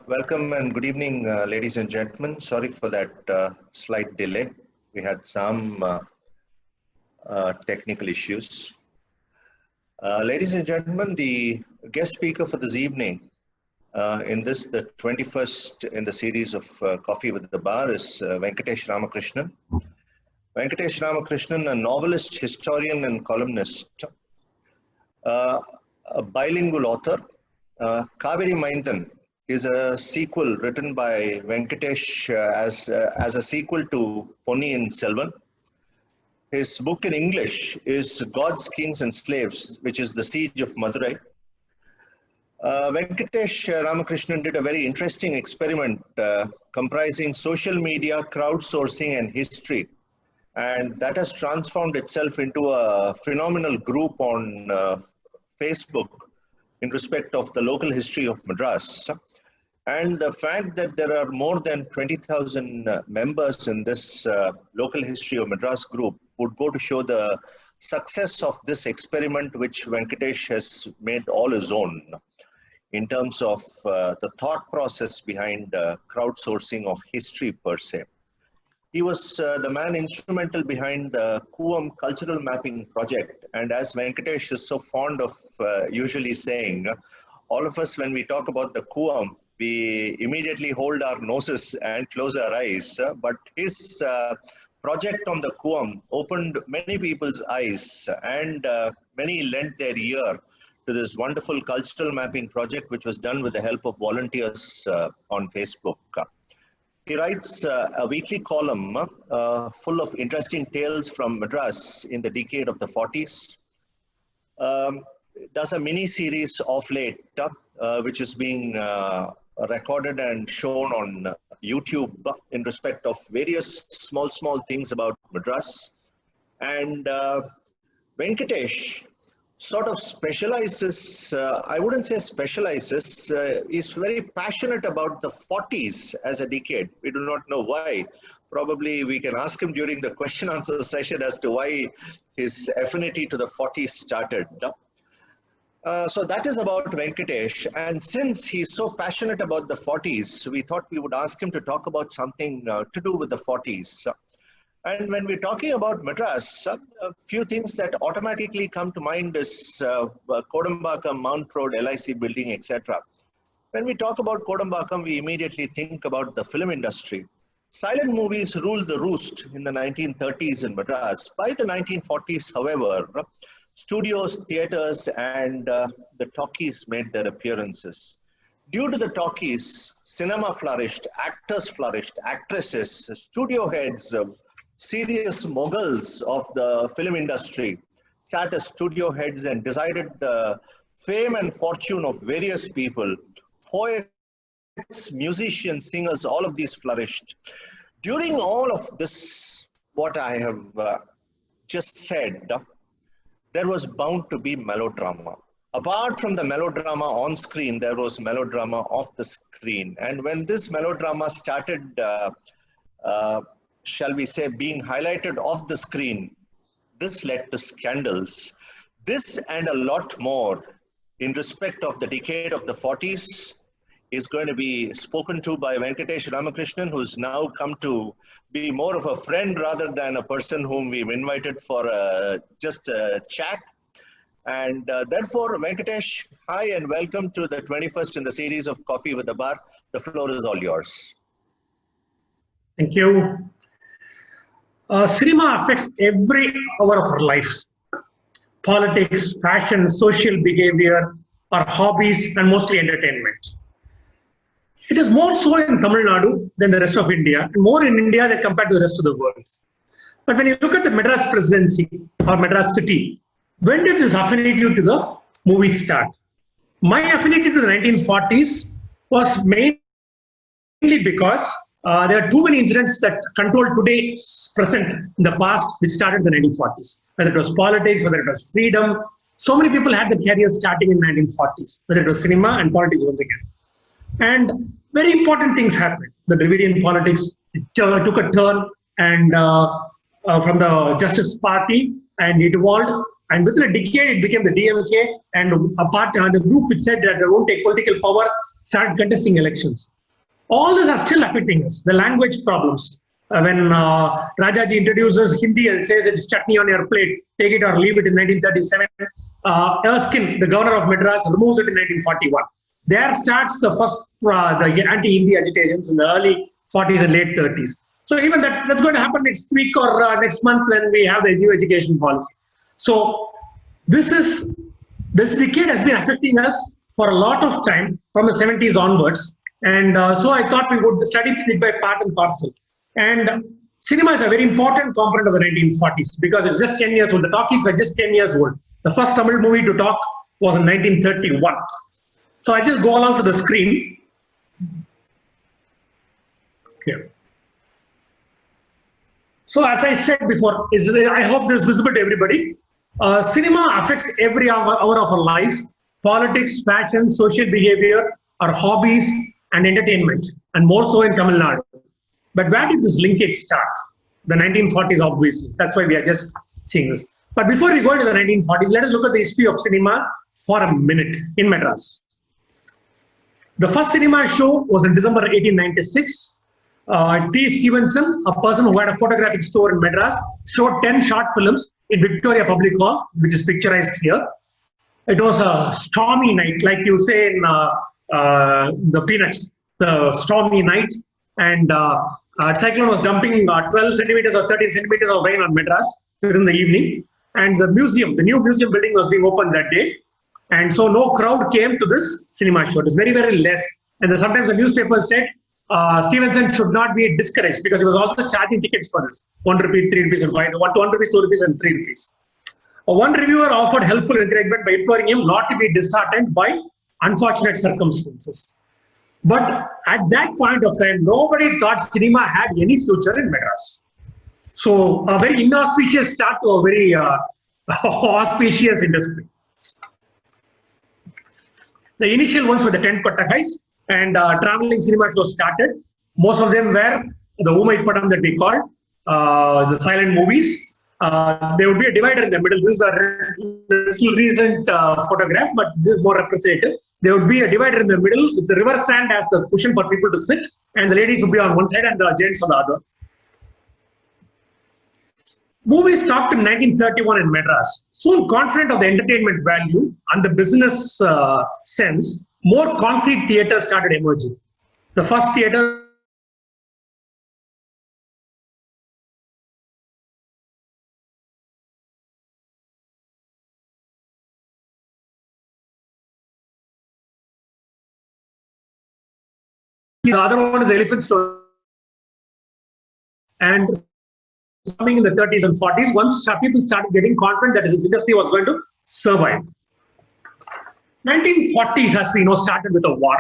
Welcome and good evening, ladies and gentlemen. Sorry for that slight delay. We had some technical issues. Ladies and gentlemen, the guest speaker for this evening the 21st in the series of Coffee with the Bar is Venkatesh Ramakrishnan. Venkatesh Ramakrishnan, a novelist, historian and columnist, a bilingual author. Kaveri Mainthan is a sequel written by Venkatesh as a sequel to Ponniyin Selvan. His book in English is Gods, Kings and Slaves, which is The Siege of Madurai. Venkatesh Ramakrishnan did a very interesting experiment comprising social media, crowdsourcing and history. And that has transformed itself into a phenomenal group on Facebook in respect of the local history of Madras. And the fact that there are more than 20,000 members in this local history of Madras group would go to show the success of this experiment, which Venkatesh has made all his own in terms of the thought process behind crowdsourcing of history per se. He was the man instrumental behind the Kuvam Cultural Mapping Project. And as Venkatesh is so fond of usually saying, all of us, when we talk about the Kuvam, we immediately hold our noses and close our eyes. But his project on the Kuvam opened many people's eyes, and many lent their ear to this wonderful cultural mapping project, which was done with the help of volunteers on Facebook. He writes a weekly column full of interesting tales from Madras in the decade of the 40s. Does a mini series of late, which is being recorded and shown on YouTube in respect of various small things about Madras. And Venkatesh sort of specializes, I wouldn't say specializes, is very passionate about the 40s as a decade. We do not know why. Probably we can ask him during the question answer session as to why his affinity to the 40s started. So that is about Venkatesh. And since he's so passionate about the 40s, we thought we would ask him to talk about something to do with the 40s. And when we're talking about Madras, a few things that automatically come to mind is Kodambakam, Mount Road, LIC building, etc. When we talk about Kodambakam, we immediately think about the film industry. Silent movies ruled the roost in the 1930s in Madras. By the 1940s, however, studios, theaters, and the talkies made their appearances. Due to the talkies, cinema flourished, actors flourished, actresses, studio heads, serious moguls of the film industry sat as studio heads and decided the fame and fortune of various people. Poets, musicians, singers, all of these flourished. During all of this, what I have just said, there was bound to be melodrama. Apart from the melodrama on screen, there was melodrama off the screen. And when this melodrama started shall we say, being highlighted off the screen, this led to scandals. This and a lot more in respect of the decade of the 40s is going to be spoken to by Venkatesh Ramakrishnan, who's now come to be more of a friend rather than a person whom we've invited for just a chat. And therefore, Venkatesh, hi and welcome to the 21st in the series of Coffee with the Bar. The floor is all yours. Thank you. Cinema affects every hour of our life. Politics, fashion, social behavior, our hobbies, and mostly entertainment. It is more so in Tamil Nadu than the rest of India, and more in India than compared to the rest of the world. But when you look at the Madras presidency or Madras city, when did this affinity to the movie start? My affinity to the 1940s was mainly because there are too many incidents that control today's present in the past, which started in the 1940s. Whether it was politics, whether it was freedom. So many people had their careers starting in the 1940s, whether it was cinema and politics once again. And very important things happened. The Dravidian politics took a turn, and from the Justice Party, and it evolved. And within a decade, it became the DMK, and the group which said that they won't take political power started contesting elections. All these are still affecting us. The language problems. When Rajaji introduces Hindi and says it's chutney on your plate, take it or leave it in 1937. Erskine, the governor of Madras, removes it in 1941. There starts the first the anti-Hindi agitations in the early 40s and late 30s. So even that's going to happen next week or next month when we have the new education policy. So this decade has been affecting us for a lot of time from the 70s onwards. And so I thought we would study it by part and parcel. And cinema is a very important component of the 1940s because it's just 10 years old. The talkies were just 10 years old. The first Tamil movie to talk was in 1931. So I just go along to the screen. Okay. So as I said before, I hope this is visible to everybody. Cinema affects every hour of our life. Politics, fashion, social behavior, our hobbies and entertainment, and more so in Tamil Nadu. But where did this linkage start? The 1940s, obviously. That's why we are just seeing this. But before we go into the 1940s, let us look at the history of cinema for a minute in Madras. The first cinema show was in December 1896. T. Stevenson, a person who had a photographic store in Madras, showed 10 short films in Victoria Public Hall, which is picturized here. It was a stormy night, like you say in the Peanuts, the stormy night. And cyclone was dumping 12 centimeters or 13 centimeters of rain on Madras during the evening. And the new museum building was being opened that day. And so no crowd came to this cinema show. It was very, very less. And sometimes the newspapers said Stevenson should not be discouraged because he was also charging tickets for this. 1 rupee, 3 rupees, and 5, 1 rupee, 2 rupees, and 3 rupees. One reviewer offered helpful encouragement by imploring him not to be disheartened by unfortunate circumstances. But at that point of time, nobody thought cinema had any future in Madras. So a very inauspicious start to a very auspicious industry. The initial ones were the 10 Pattakais, and traveling cinema shows started. Most of them were the Umay Padam that we called, the silent movies. There would be a divider in the middle. This is a little recent photograph, but this is more representative. There would be a divider in the middle with the river sand as the cushion for people to sit, and the ladies would be on one side and the gents on the other. Movies stopped in 1931 in Madras. Soon, confident of the entertainment value and the business sense, more concrete theatres started emerging. The first theatre the other one is Elephant Stone. And coming in the 30s and 40s, once people started getting confident that this industry was going to survive. 1940s, as we know, started with a war.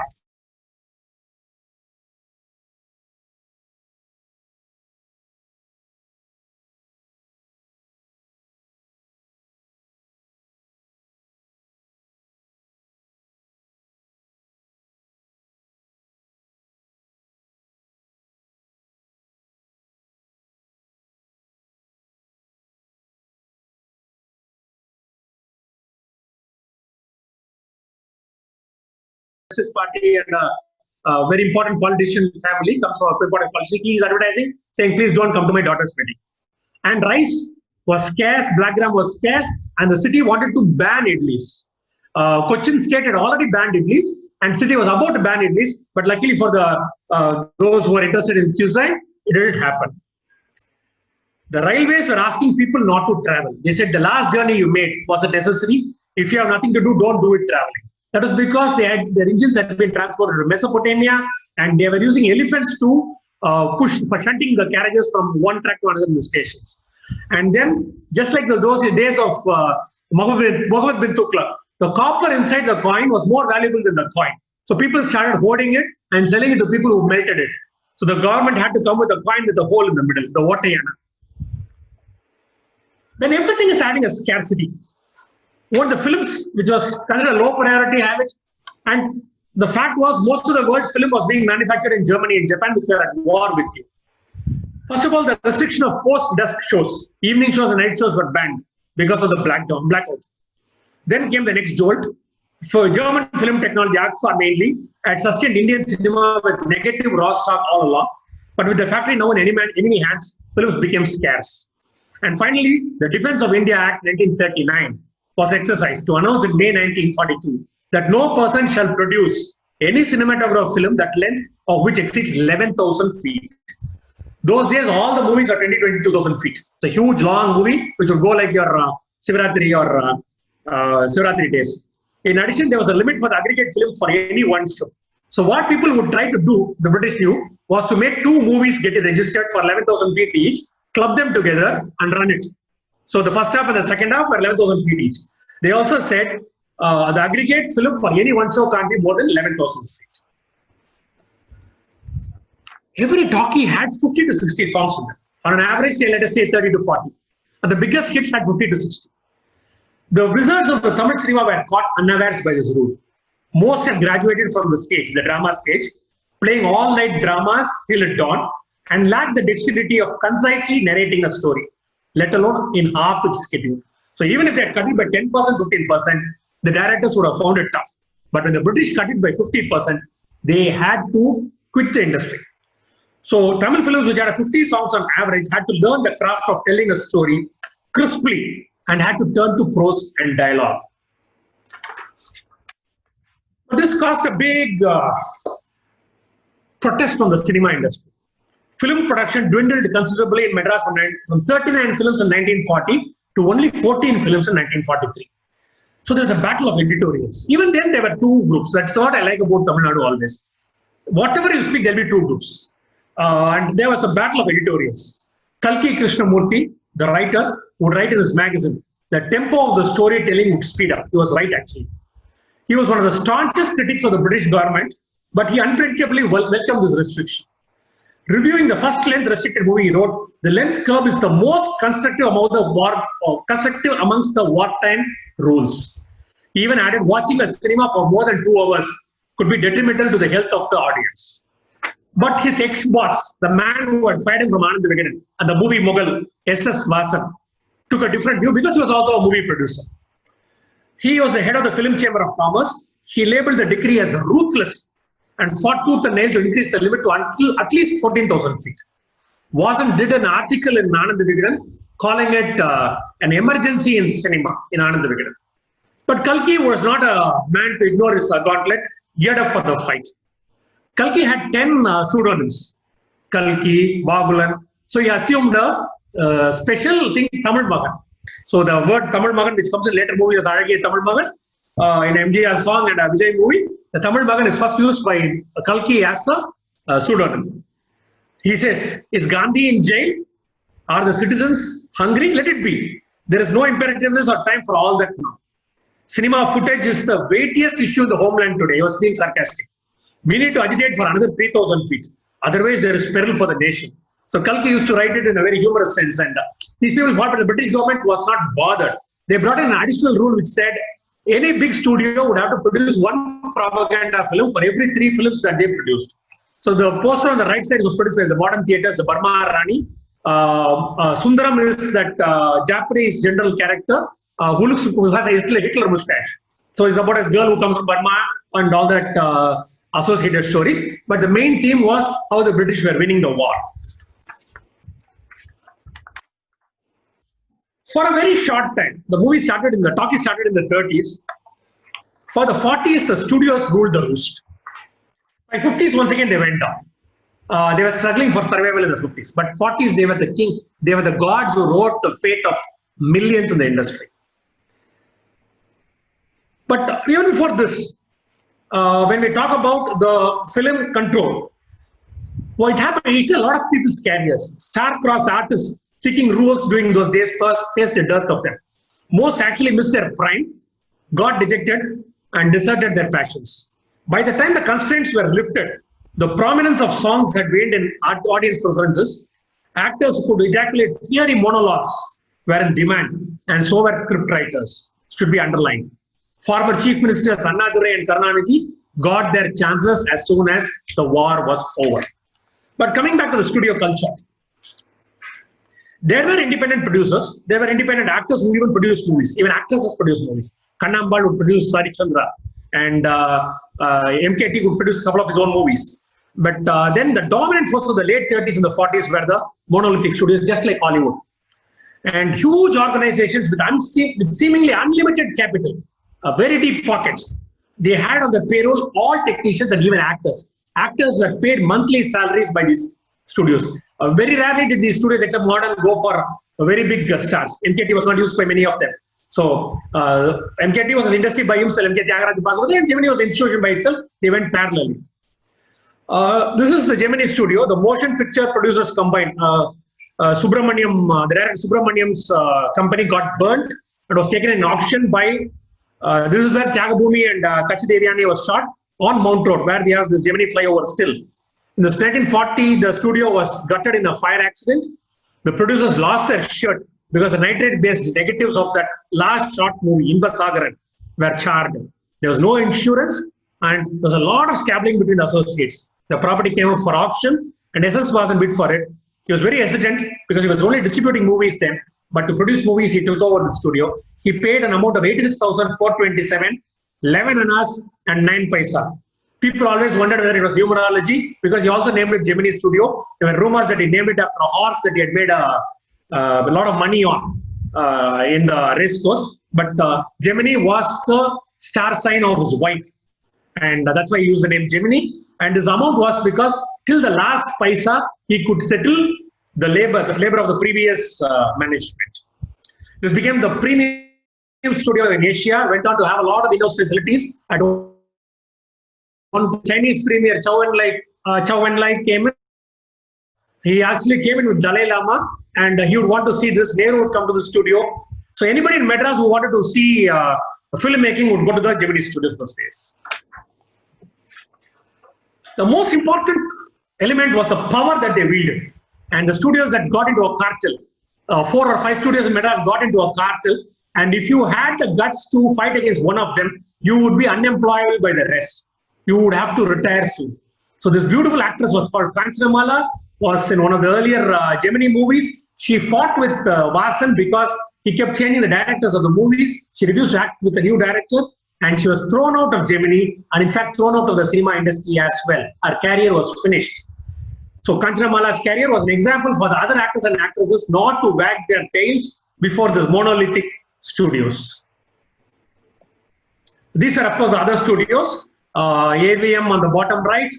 Party and a very important politician family comes from a important politician. He is advertising saying, please don't come to my daughter's wedding. And rice was scarce, black gram was scarce, and the city wanted to ban idlis. Cochin state had already banned idlis, and city was about to ban idlis, but luckily for the those who were interested in cuisine, it didn't happen. The railways were asking people not to travel. They said the last journey you made was a necessary. If you have nothing to do, don't do it traveling. That was because their engines had been transported to Mesopotamia, and they were using elephants to push for shunting the carriages from one track to another in the stations. And then, just like those days of Muhammad bin Tughlaq, the copper inside the coin was more valuable than the coin. So people started hoarding it and selling it to people who melted it. So the government had to come with a coin with a hole in the middle, the Vatayana. Then everything is having a scarcity. What the films, which was considered a low priority, have it. And the fact was, most of the world's film was being manufactured in Germany and Japan, which were at war with you. First of all, the restriction of post-dusk shows, evening shows and night shows were banned because of the blackout. Then came the next jolt. For German film technology, AGFA mainly, had sustained Indian cinema with negative raw stock all along. But with the factory now in enemy hands, films became scarce. And finally, the Defense of India Act 1939 was exercised to announce in May 1942 that no person shall produce any cinematograph film that length of which exceeds 11,000 feet. Those days, all the movies are 22,000 feet. It's a huge, long movie which would go like your Sivaratri or Sivaratri days. In addition, there was a limit for the aggregate film for any one show. So what people would try to do, the British knew, was to make two movies get registered for 11,000 feet each, club them together and run it. So the first half and the second half were 11,000 feet each. They also said the aggregate film for any one show can't be more than 11,000 feet. Every talkie had 50 to 60 songs in them. On an average, say, let us say 30 to 40. And the biggest hits had 50 to 60. The wizards of the Tamil cinema were caught unawares by this rule. Most had graduated from the stage, the drama stage, playing all-night dramas till at dawn, and lacked the dexterity of concisely narrating a story, let alone in half its schedule. So even if they had cut it by 10%, 15%, the directors would have found it tough. But when the British cut it by 50%, they had to quit the industry. So Tamil films which had 50 songs on average had to learn the craft of telling a story crisply and had to turn to prose and dialogue. But this caused a big protest from the cinema industry. Film production dwindled considerably in Madras from 39 films in 1940 to only 14 films in 1943. So there's a battle of editorials. Even then, there were two groups. That's what I like about Tamil Nadu always. Whatever you speak, there'll be two groups. And there was a battle of editorials. Kalki Krishnamurti, the writer, would write in his magazine, the tempo of the storytelling would speed up. He was right, actually. He was one of the staunchest critics of the British government, but he unpredictably welcomed this restriction. Reviewing the first length restricted movie, he wrote, the length curve is the most constructive amongst the wartime rules. He even added, watching a cinema for more than 2 hours could be detrimental to the health of the audience. But his ex-boss, the man who had fired him from Anand Vigadan and the movie Mughal, S.S. Vasan, took a different view because he was also a movie producer. He was the head of the Film Chamber of Commerce. He labeled the decree as ruthless and fought tooth and nail to increase the limit to at least 14,000 feet. Vasan did an article in Anand Vigadan calling it an emergency in cinema in Anand Vigadan. But Kalki was not a man to ignore his gauntlet, geared up for the fight. Kalki had 10 pseudonyms. Kalki, Babulan. So he assumed a special thing, Tamil Magan. So the word Tamil Magan, which comes in later movies as Azhagiyya Tamil Magan, in MGR song and a Vijay movie, the Tamil Magan is first used by Kalki as a pseudonym. He says, is Gandhi in jail? Are the citizens hungry? Let it be. There is no imperativeness or time for all that now. Cinema footage is the weightiest issue in the homeland today. He was being sarcastic. We need to agitate for another 3,000 feet. Otherwise, there is peril for the nation. So Kalki used to write it in a very humorous sense. And these people thought that the British government was not bothered. They brought in an additional rule which said any big studio would have to produce one propaganda film for every 3 films that they produced. So the poster on the right side was produced by the modern theatres, the Burma Rani. Sundaram is that Japanese general character who has a Hitler mustache. So it's about a girl who comes from Burma and all that associated stories. But the main theme was how the British were winning the war. For a very short time, the movie started in the talkie started in the 30s. For the 40s, the studios ruled the roost. By 50s, once again, they went down. They were struggling for survival in the 50s. But 40s, they were the king. They were the gods who wrote the fate of millions in the industry. But even before this, when we talk about the film control, what happened, a lot of people's careers. Star-crossed artists seeking roles during those days first faced a dearth of them. Most actually missed their prime, got dejected, and deserted their passions. By the time the constraints were lifted, the prominence of songs had waned in audience preferences. Actors who could ejaculate fiery monologues were in demand, and so were scriptwriters, should be underlined. Former Chief Ministers Annadurai and Karunanidhi got their chances as soon as the war was over. But coming back to the studio culture, there were independent producers, there were independent actors who even produced movies, even actresses produced movies. Kannambal would produce Sarichandra, and MKT would produce a couple of his own movies. But then the dominant force of the late 30s and the 40s were the monolithic studios, just like Hollywood. And huge organizations with seemingly unlimited capital, very deep pockets. They had on the payroll all technicians and even actors. Actors were paid monthly salaries by these studios. Very rarely did these studios, except modern, go for very big stars. MKT was not used by many of them. So MKT was an industry by himself. MK Tyagaraja Bhagavathi, and Gemini was an institution by itself. They went parallelly. This is the Gemini studio. The motion picture producers combined. Subramaniam, the director Subramaniam's company got burnt. It was taken in auction by. This is where Tyagabhumi and Kachi Devyani was shot on Mount Road, where we have this Gemini flyover still. In this 1940, the studio was gutted in a fire accident. The producers lost their shirt because the nitrate-based negatives of that last short movie, Inba Sagaran, were charred. There was no insurance, and there was a lot of scabbling between the associates. The property came up for auction, and Essence wasn't bid for it. He was very hesitant because he was only distributing movies then. But to produce movies, he took over the studio. He paid an amount of 86,427, 11 annas, and 9 paisa. People always wondered whether it was numerology because he also named it Gemini Studio. There were rumors that he named it after a horse that he had made a lot of money on in the race course. But Gemini was the star sign of his wife. And that's why he used the name Gemini. And his amount was because till the last paisa, he could settle the labor of the previous management. This became the premium studio in Asia, went on to have a lot of in-house facilities. At one Chinese premier, Chow Enlai came in. He actually came in with Dalai Lama, and he would want to see this. Nehru would come to the studio. So anybody in Madras who wanted to see filmmaking would go to the Gemini studios those days. The most important element was the power that they wielded. And the studios that got into a cartel, 4 or 5 studios in Madras got into a cartel. And if you had the guts to fight against one of them, you would be unemployable by the rest. You would have to retire soon. So this beautiful actress was called Kanchanamala, was in one of the earlier Gemini movies. She fought with Vasan because he kept changing the directors of the movies. She refused to act with the new director, and she was thrown out of Gemini, and in fact thrown out of the cinema industry as well. Her career was finished. So Kanchanamala's career was an example for the other actors and actresses not to wag their tails before these monolithic studios. These were, of course, the other studios. AVM on the bottom right,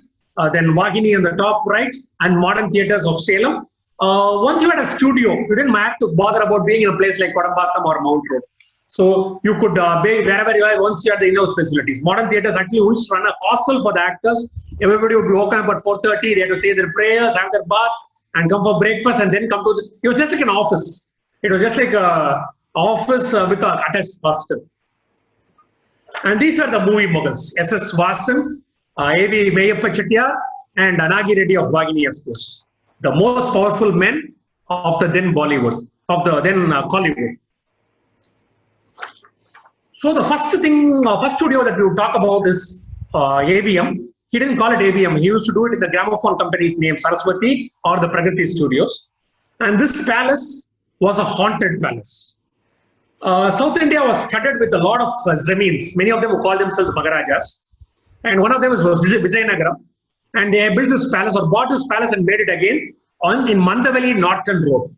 then Vahini on the top right, and Modern Theatres of Salem. Once you had a studio, you didn't have to bother about being in a place like Kodambakkam or Mount Road. So you could be wherever you are once you had the in-house facilities. Modern Theatres actually used to run a hostel for the actors. Everybody would woke up at 4:30. They had to say their prayers, have their bath, and come for breakfast, and then come to it was just like an office. It was just like an office with an attached hostel. And these were the movie moguls: S.S. Vasan, A.V. Meyyappa Chettiar, and Anagi Reddy of Vahini, of course. The most powerful men of the then Bollywood, of the then Kollywood. So the first studio that we would talk about is AVM. He didn't call it AVM. He used to do it in the gramophone company's name, Saraswati or the Pragati Studios. And this palace was a haunted palace. South India was studded with a lot of zamins, many of them who called themselves Maharajas. And one of them was Vijayanagaram. And they built this palace or bought this palace and made it again in Mandavali Norton Road.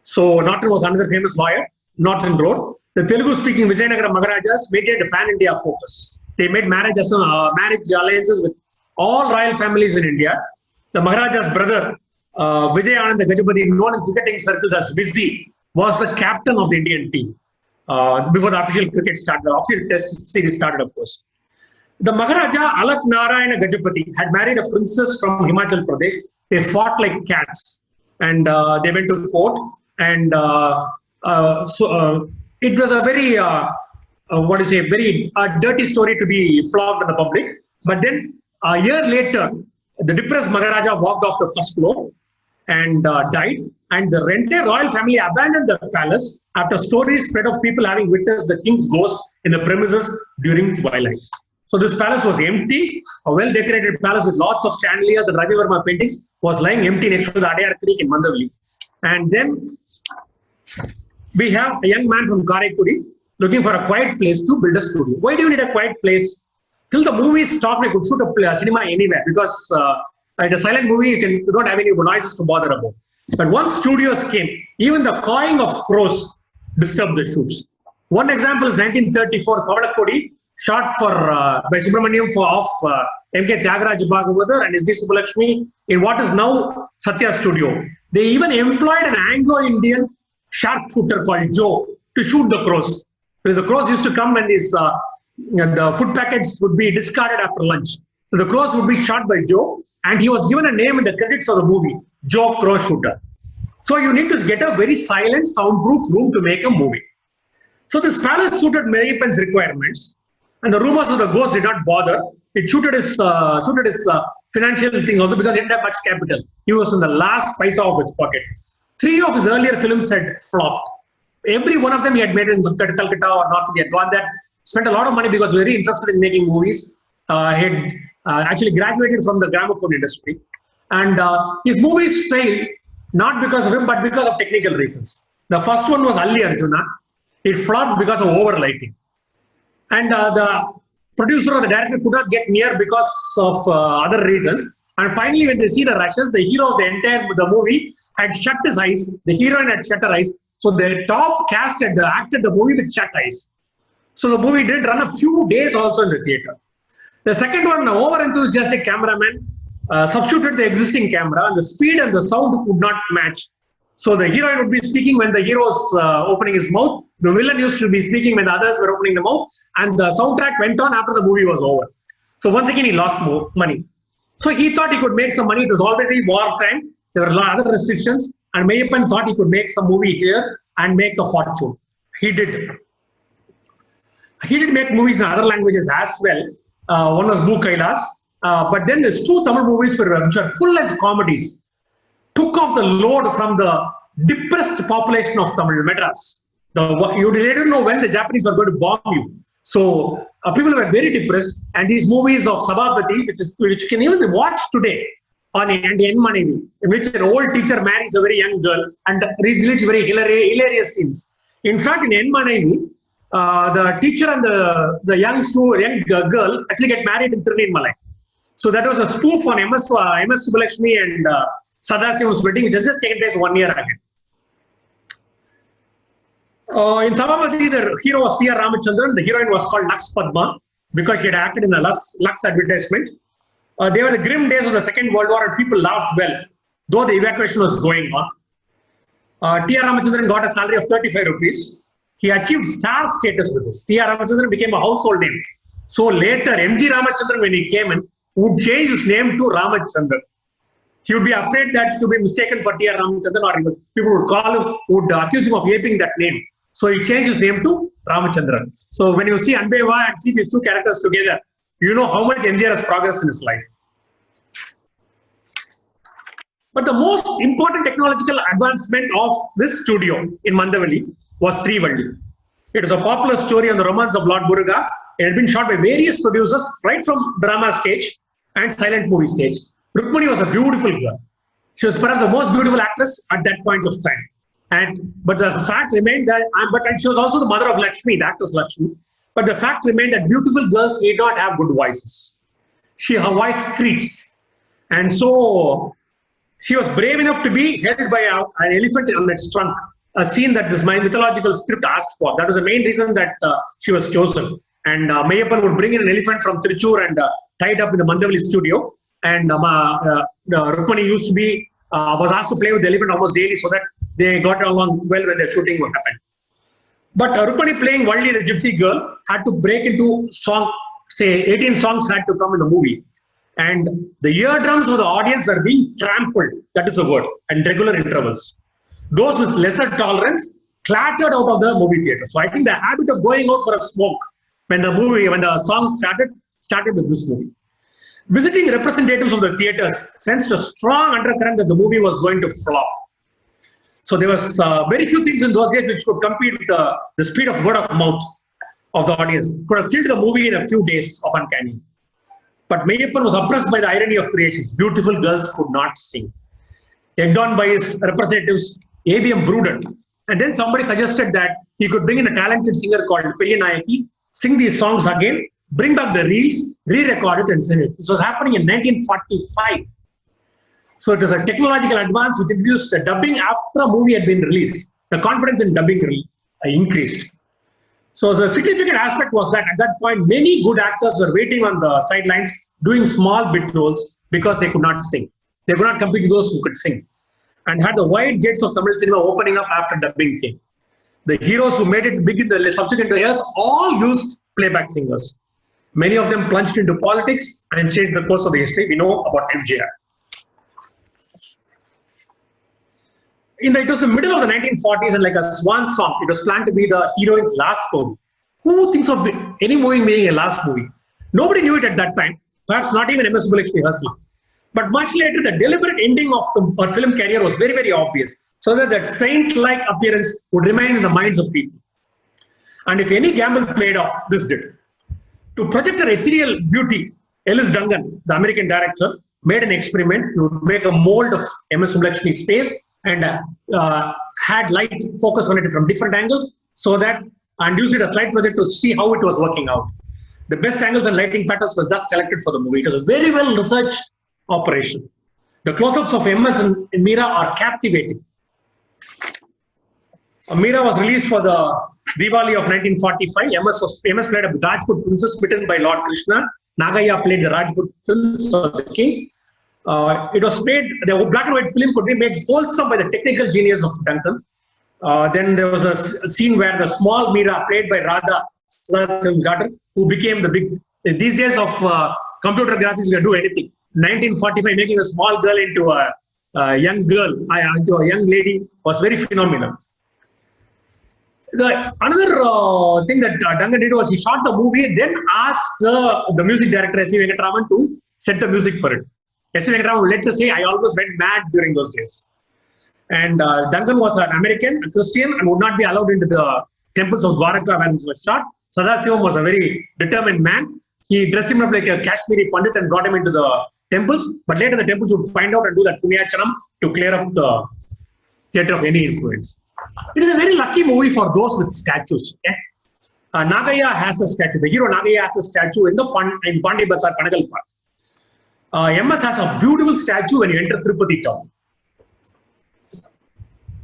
So Norton was another famous lawyer, Norton Road. The Telugu-speaking Vijayanagara Maharajas maintained a pan-India focus. They made marriage alliances with all royal families in India. The Maharaja's brother, Vijayananda Gajapati, known in cricketing circles as Vizzy, was the captain of the Indian team before the official cricket started, the official test series started, of course. The Maharaja Alak Narayana Gajapati had married a princess from Himachal Pradesh. They fought like cats, and they went to court. And it was a very, very dirty story to be flogged in the public. But then a year later, the depressed Maharaja walked off the first floor and died. And the entire royal family abandoned the palace after stories spread of people having witnessed the king's ghost in the premises during twilight. So this palace was empty. A well-decorated palace with lots of chandeliers and Ravi Verma paintings was lying empty next to the Adayar Creek in Mandavali. And then we have a young man from Karaikudi, looking for a quiet place to build a studio. Why do you need a quiet place? Till the movie stopped, I could shoot a cinema anywhere because in a silent movie, you don't have any noises to bother about. But once studios came, even the cawing of crows disturbed the shoots. One example is 1934, Kavalakodi, shot for by Subramaniam of M.K. Tyagaraja Bhagavathar and S.D. Subbulakshmi in what is now Satya Studio. They even employed an Anglo-Indian sharpshooter called Joe to shoot the crows. Because the crows used to come when the food packets would be discarded after lunch. So the crows would be shot by Joe, and he was given a name in the credits of the movie, Joe Crow Shooter. So you need to get a very silent, soundproof room to make a movie. So this palace suited Meyyappan's requirements, and the rumors of the ghost did not bother. It suited his financial thing also because he didn't have much capital. He was in the last paisa of his pocket. 3 of his earlier films had flopped. Every one of them he had made in Calcutta or North India. He had gone there, spent a lot of money because he was very interested in making movies. He had actually graduated from the gramophone industry. And his movies failed, not because of him, but because of technical reasons. The first one was Alli Arjuna. It flopped because of overlighting. And the producer or the director could not get near because of other reasons. And finally, when they see the rushes, the hero of the movie had shut his eyes. The heroine had shut her eyes. So the top cast had acted the movie with shut eyes. So the movie did run a few days also in the theater. The second one, an over-enthusiastic cameraman substituted the existing camera, and the speed and the sound would not match. So the heroine would be speaking when the hero is opening his mouth. The villain used to be speaking when the others were opening the mouth. And the soundtrack went on after the movie was over. So once again, he lost more money. So he thought he could make some money. It was already wartime. There were a lot of other restrictions. And Meyyappan thought he could make some movie here and make a fortune. He did. He did make movies in other languages as well. One was Boo Kailas. But then there's 2 Tamil movies which are full-length comedies. Took off the load from the depressed population of Tamil, Madras. You didn't know when the Japanese were going to bomb you. So people were very depressed. And these movies of Sabapati, which can even watch today on En Manavi, in which an old teacher marries a very young girl and leads very hilarious scenes. In fact, in En Manavi, the teacher and the young girl actually get married in Tirunelmalai. So that was a spoof on MS Subbulakshmi and Sadasivam's wedding, which has just taken place 1 year ahead. In Sabapati, the hero was T.R. Ramachandran. The heroine was called Lux Padma because she had acted in the Lux advertisement. They were the grim days of the Second World War, and people laughed well, though the evacuation was going on. T.R. Ramachandran got a salary of 35 rupees. He achieved star status with this. T.R. Ramachandran became a household name. So later, M.G. Ramachandran, when he came in, would change his name to Ramachandran. He would be afraid that to be mistaken for T.R. Ramachandran, or people would call him, would accuse him of aping that name. So he changed his name to Ramachandran. So when you see Anbeva and see these 2 characters together, you know how much MGR has progressed in his life. But the most important technological advancement of this studio in Mandavali was Srivalli. It is a popular story on the romance of Lord Muruga. It had been shot by various producers, right from drama stage and silent movie stage. Rukmani was a beautiful girl. She was perhaps the most beautiful actress at that point of time. But the fact remained that, she was also the mother of Lakshmi, the actress Lakshmi. But the fact remained that beautiful girls need not have good voices. Her voice screeched. And so she was brave enough to be held by an elephant on its trunk, a scene that this mythological script asked for. That was the main reason that she was chosen. And Meyyappan would bring in an elephant from Tiruchur and tie it up in the Mandavali studio. And Rukmani used to be, was asked to play with the elephant almost daily so that they got along well when the shooting would happen. But Rukmani playing Valli, the gypsy girl, had to break into song, say 18 songs had to come in the movie. And the eardrums of the audience were being trampled, that is the word, and regular intervals. Those with lesser tolerance clattered out of the movie theater. So I think the habit of going out for a smoke when the song started with this movie. Visiting representatives of the theaters sensed a strong undercurrent that the movie was going to flop. So there was very few things in those days which could compete with the speed of word of mouth of the audience. Could have killed the movie in a few days of Uncanny. But Meyyappan was oppressed by the irony of creations. Beautiful girls could not sing. Egged on by his representatives, ABM brooded And then somebody suggested that he could bring in a talented singer called Periyanayaki, sing these songs again, bring back the reels, re-record it and sing it. This was happening in 1945. So it was a technological advance which introduced dubbing after a movie had been released. The confidence in dubbing increased. So the significant aspect was that at that point, many good actors were waiting on the sidelines doing small bit roles because they could not sing. They could not compete with those who could sing. And had the wide gates of Tamil cinema opening up after dubbing came. The heroes who made it big in the subsequent years all used playback singers. Many of them plunged into politics and changed the course of the history. We know about MGR. It was the middle of the 1940s and like a swan song. It was planned to be the heroine's last movie. Who thinks of any movie being a last movie? Nobody knew it at that time. Perhaps not even MS Subbulakshmi herself. But much later, the deliberate ending of her film career was very, very obvious. So that saint-like appearance would remain in the minds of people. And if any gamble played off, this did. To project her ethereal beauty, Ellis Duncan, the American director, made an experiment to make a mold of MS Subbulakshmi's face and had light focus on it from different angles and used it as light project to see how it was working out. The best angles and lighting patterns was thus selected for the movie. It was a very well researched operation. The close-ups of MS and Meera are captivating. Meera was released for the Diwali of 1945. MS played a Rajput princess bitten by Lord Krishna. Nagaya played the Rajput prince or the king. It was made, the black and white film could be made wholesome by the technical genius of Duncan. Then there was a scene where the small Meera, played by Radha, Sadasivam's daughter, who became the big. These days of computer graphics, you can do anything. 1945, making a small girl into a young girl, into a young lady, was very phenomenal. Another thing that Duncan did was he shot the movie, then asked the music director S.V. Venkatraman to set the music for it. S.V. Venkatraman would later say, I almost went mad during those days. And Duncan was an American, a Christian, and would not be allowed into the temples of Dwaraka when it was shot. Sadasivam was a very determined man. He dressed him up like a Kashmiri Pandit and brought him into the temples. But later the temples would find out and do that Punyachanam to clear up the theatre of any influence. It is a very lucky movie for those with statues. Okay? Nagaya has a statue. The hero Nagaya has a statue in Pandey Bazaar, Panagal Park. MS has a beautiful statue when you enter Tirupati town.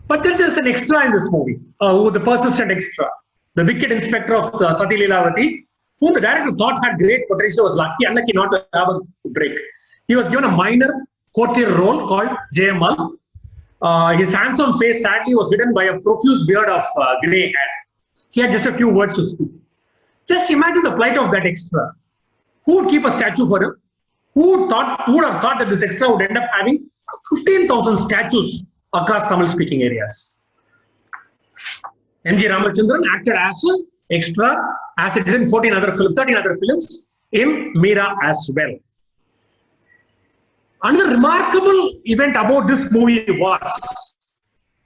But then there's an extra in this movie, the persistent extra. The wicked inspector of the Sati Leelavati, whom the director thought had great potential, was unlucky not to have a break. He was given a minor courtier role called Jayamal. His handsome face sadly was hidden by a profuse beard of grey hair. He had just a few words to speak. Just imagine the plight of that extra. Who would keep a statue for him? Who would have thought that this extra would end up having 15,000 statues across Tamil-speaking areas? M.G. Ramachandran acted as an extra, as he did in 13 other films, in Meera as well. Another remarkable event about this movie was,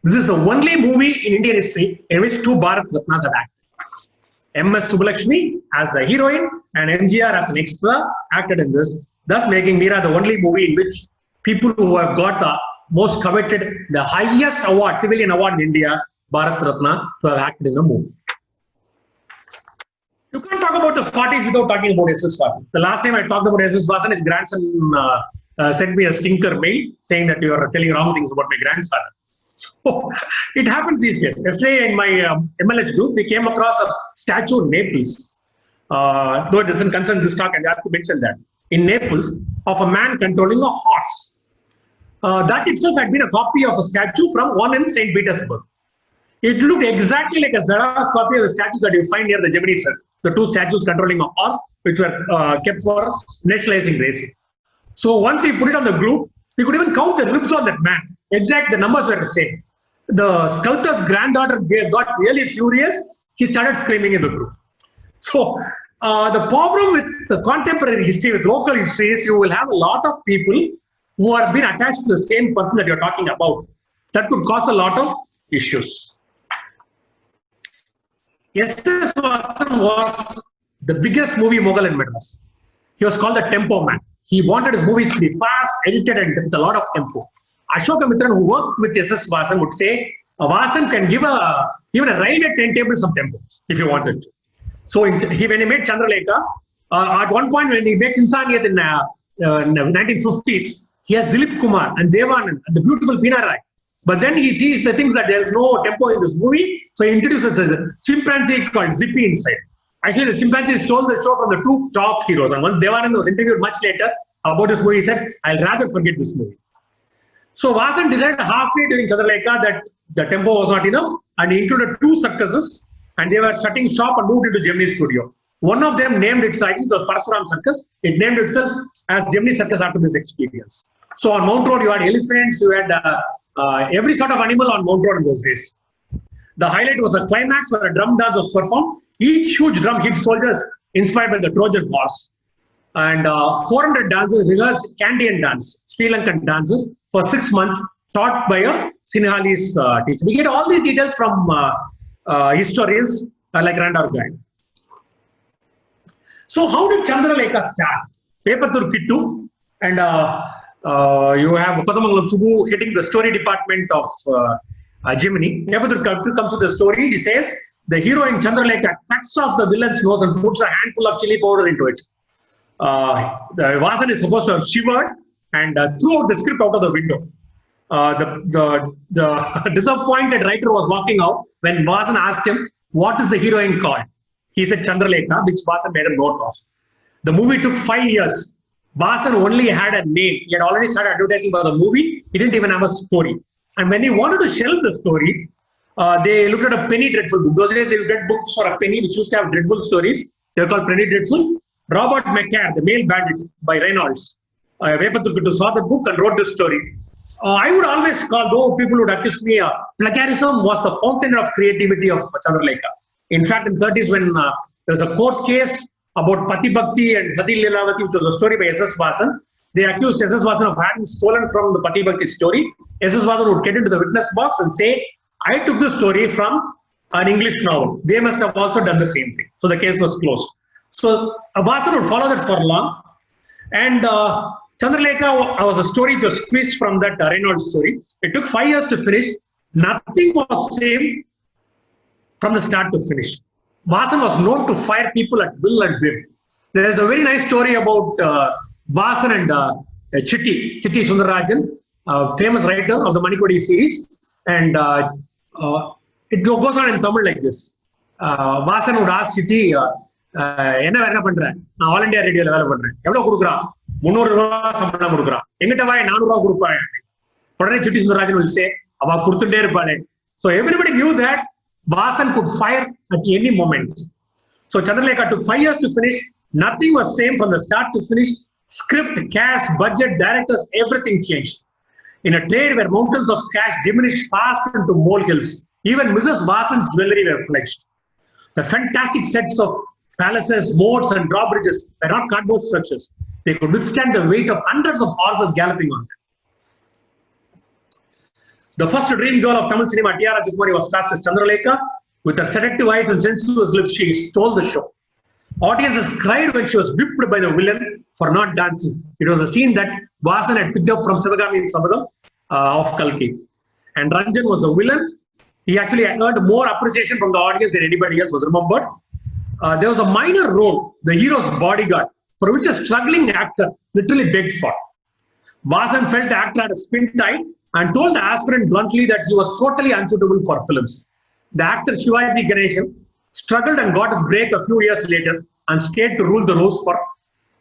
this is the only movie in Indian history in which two Bharat Ratnas have acted. MS Subbulakshmi as the heroine and MGR as an extra acted in this, thus making Meera the only movie in which people who have got the most coveted, the highest award, civilian award in India, Bharat Ratna, to have acted in the movie. You can't talk about the 40s without talking about S.S. Vasan. The last time I talked about S.S. Vasan, his grandson sent me a stinker mail saying that you are telling wrong things about my grandfather. So it happens these days. Yesterday in my MLH group, we came across a statue in Naples. Though it doesn't concern this talk, I have to mention that. In Naples, of a man controlling a horse. That itself had been a copy of a statue from one in St. Petersburg. It looked exactly like a Xerox copy of the statue that you find near the Gemini Circle. The two statues controlling a horse, which were kept for nationalizing racing. So once we put it on the group, we could even count the ribs on that man. The numbers were the same. The sculptor's granddaughter got really furious. He started screaming in the group. So the problem with the contemporary history, with local history, is you will have a lot of people who are being attached to the same person that you're talking about. That could cause a lot of issues. S.S. Vasan was the biggest movie mogul in Madras. He was called the Tempo Man. He wanted his movies to be fast, edited, and with a lot of tempo. Ashoka Mitran, who worked with S.S. Vasan, would say Vasan can give even a railway timetable of tempo if you wanted to. So when he made Chandralekha, at one point when he makes Insaniyat in 1950s, he has Dilip Kumar and Devanand and the beautiful Beena Rai. But then he sees the things that there is no tempo in this movie, so he introduces a chimpanzee called Zippy inside. Actually, the chimpanzee stole the show from the two top heroes. And once Devanand was interviewed much later about this movie, he said, "I'll rather forget this movie." So Vasan decided halfway during Chandralekha that the tempo was not enough, and he included two circuses, and they were shutting shop and moved into Gemini Studio. One of them named its, I think it was Parasuram Circus. It named itself as Gemini Circus after this experience. So on Mount Road, you had elephants, you had every sort of animal on Mount Road in those days. The highlight was a climax where a drum dance was performed. Each huge drum hit soldiers inspired by the Trojan horse. And 400 dancers rehearsed Kandyan dance, Sri Lankan dances, for 6 months, taught by a Sinhalese teacher. We get all these details from historians like Randor Guide. So how did Chandralekha start? Pepathur Kittu and you have Kodamangalam Subbu heading the story department of Gemini. Pepathur Kittu comes with the story. He says the hero in Chandralekha cuts off the villain's nose and puts a handful of chili powder into it. The Vasan is supposed to have shivered and threw out the script out of the window. The disappointed writer was walking out when Vasan asked him, "What is the heroine called?" He said Chandralekha, which Vasan made a note of. The movie took 5 years. Vasan only had a name. He had already started advertising for the movie. He didn't even have a story. And when he wanted to shelve the story, they looked at a penny dreadful book. Those days they would get books for a penny, which used to have dreadful stories. They were called penny dreadful. Robert McCare, The Male Bandit by Reynolds. Pepathur Kittu saw the book and wrote this story. I would always call, though people would accuse me, plagiarism was the fountain of creativity of Chandralekha. In fact, in the 30s, when there was a court case about Pati Bhakti and Sati Leelavati, which was a story by S.S. Vasan, they accused S.S. Vasan of having stolen from the Pati Bhakti story. S.S. Vasan would get into the witness box and say, "I took this story from an English novel. They must have also done the same thing." So the case was closed. So Vasan would follow that for long. And Chandralekha was a story that was squeezed from that Reynolds story. It took 5 years to finish. Nothing was same from the start to finish. Vasan was known to fire people at will and whim. There is a very nice story about Vasan and Chitti Sundararajan, a famous writer of the Manikodi series. And it goes on in Tamil like this. Vasan would ask Chitti, என்ன பண்றேன்? நான் all India ரேடியோல வேலை பண்றேன். எவ்வளவு கொடுக்குறான்? 300 ரூபாய் சம்பளம் கொடுக்குறான். எங்கிட்ட வாய் 400 ரூபாய் கொடுப்பான். உடனே சிட்டி சுந்தரராஜன் will say, அவ கொடுத்துட்டே இருப்பாளே. So everybody knew that Vasan could fire at any moment. So Chandralekha took 5 years to finish. Nothing was same from the start to finish. Script, cast, budget, directors, everything changed. In a trade where mountains of cash diminished fast into molehills, even Mrs. Vasan's jewelry were pledged. The fantastic sets of palaces, moats, and drawbridges were not cardboard structures. They could withstand the weight of hundreds of horses galloping on them. The first dream girl of Tamil cinema, T.R. Rajakumari, was cast as Chandralekha. With her seductive eyes and sensuous lips, she stole the show. Audiences cried when she was whipped by the villain for not dancing. It was a scene that Vasan had picked up from Sivagami in Sabadam of Kalki. And Ranjan was the villain. He actually earned more appreciation from the audience than anybody else was remembered. There was a minor role, the hero's bodyguard, for which a struggling actor literally begged for. Vasan felt the actor had a spin tight and told the aspirant bluntly that he was totally unsuitable for films. The actor Shivaji Ganeshan struggled and got his break a few years later and stayed to rule the roles for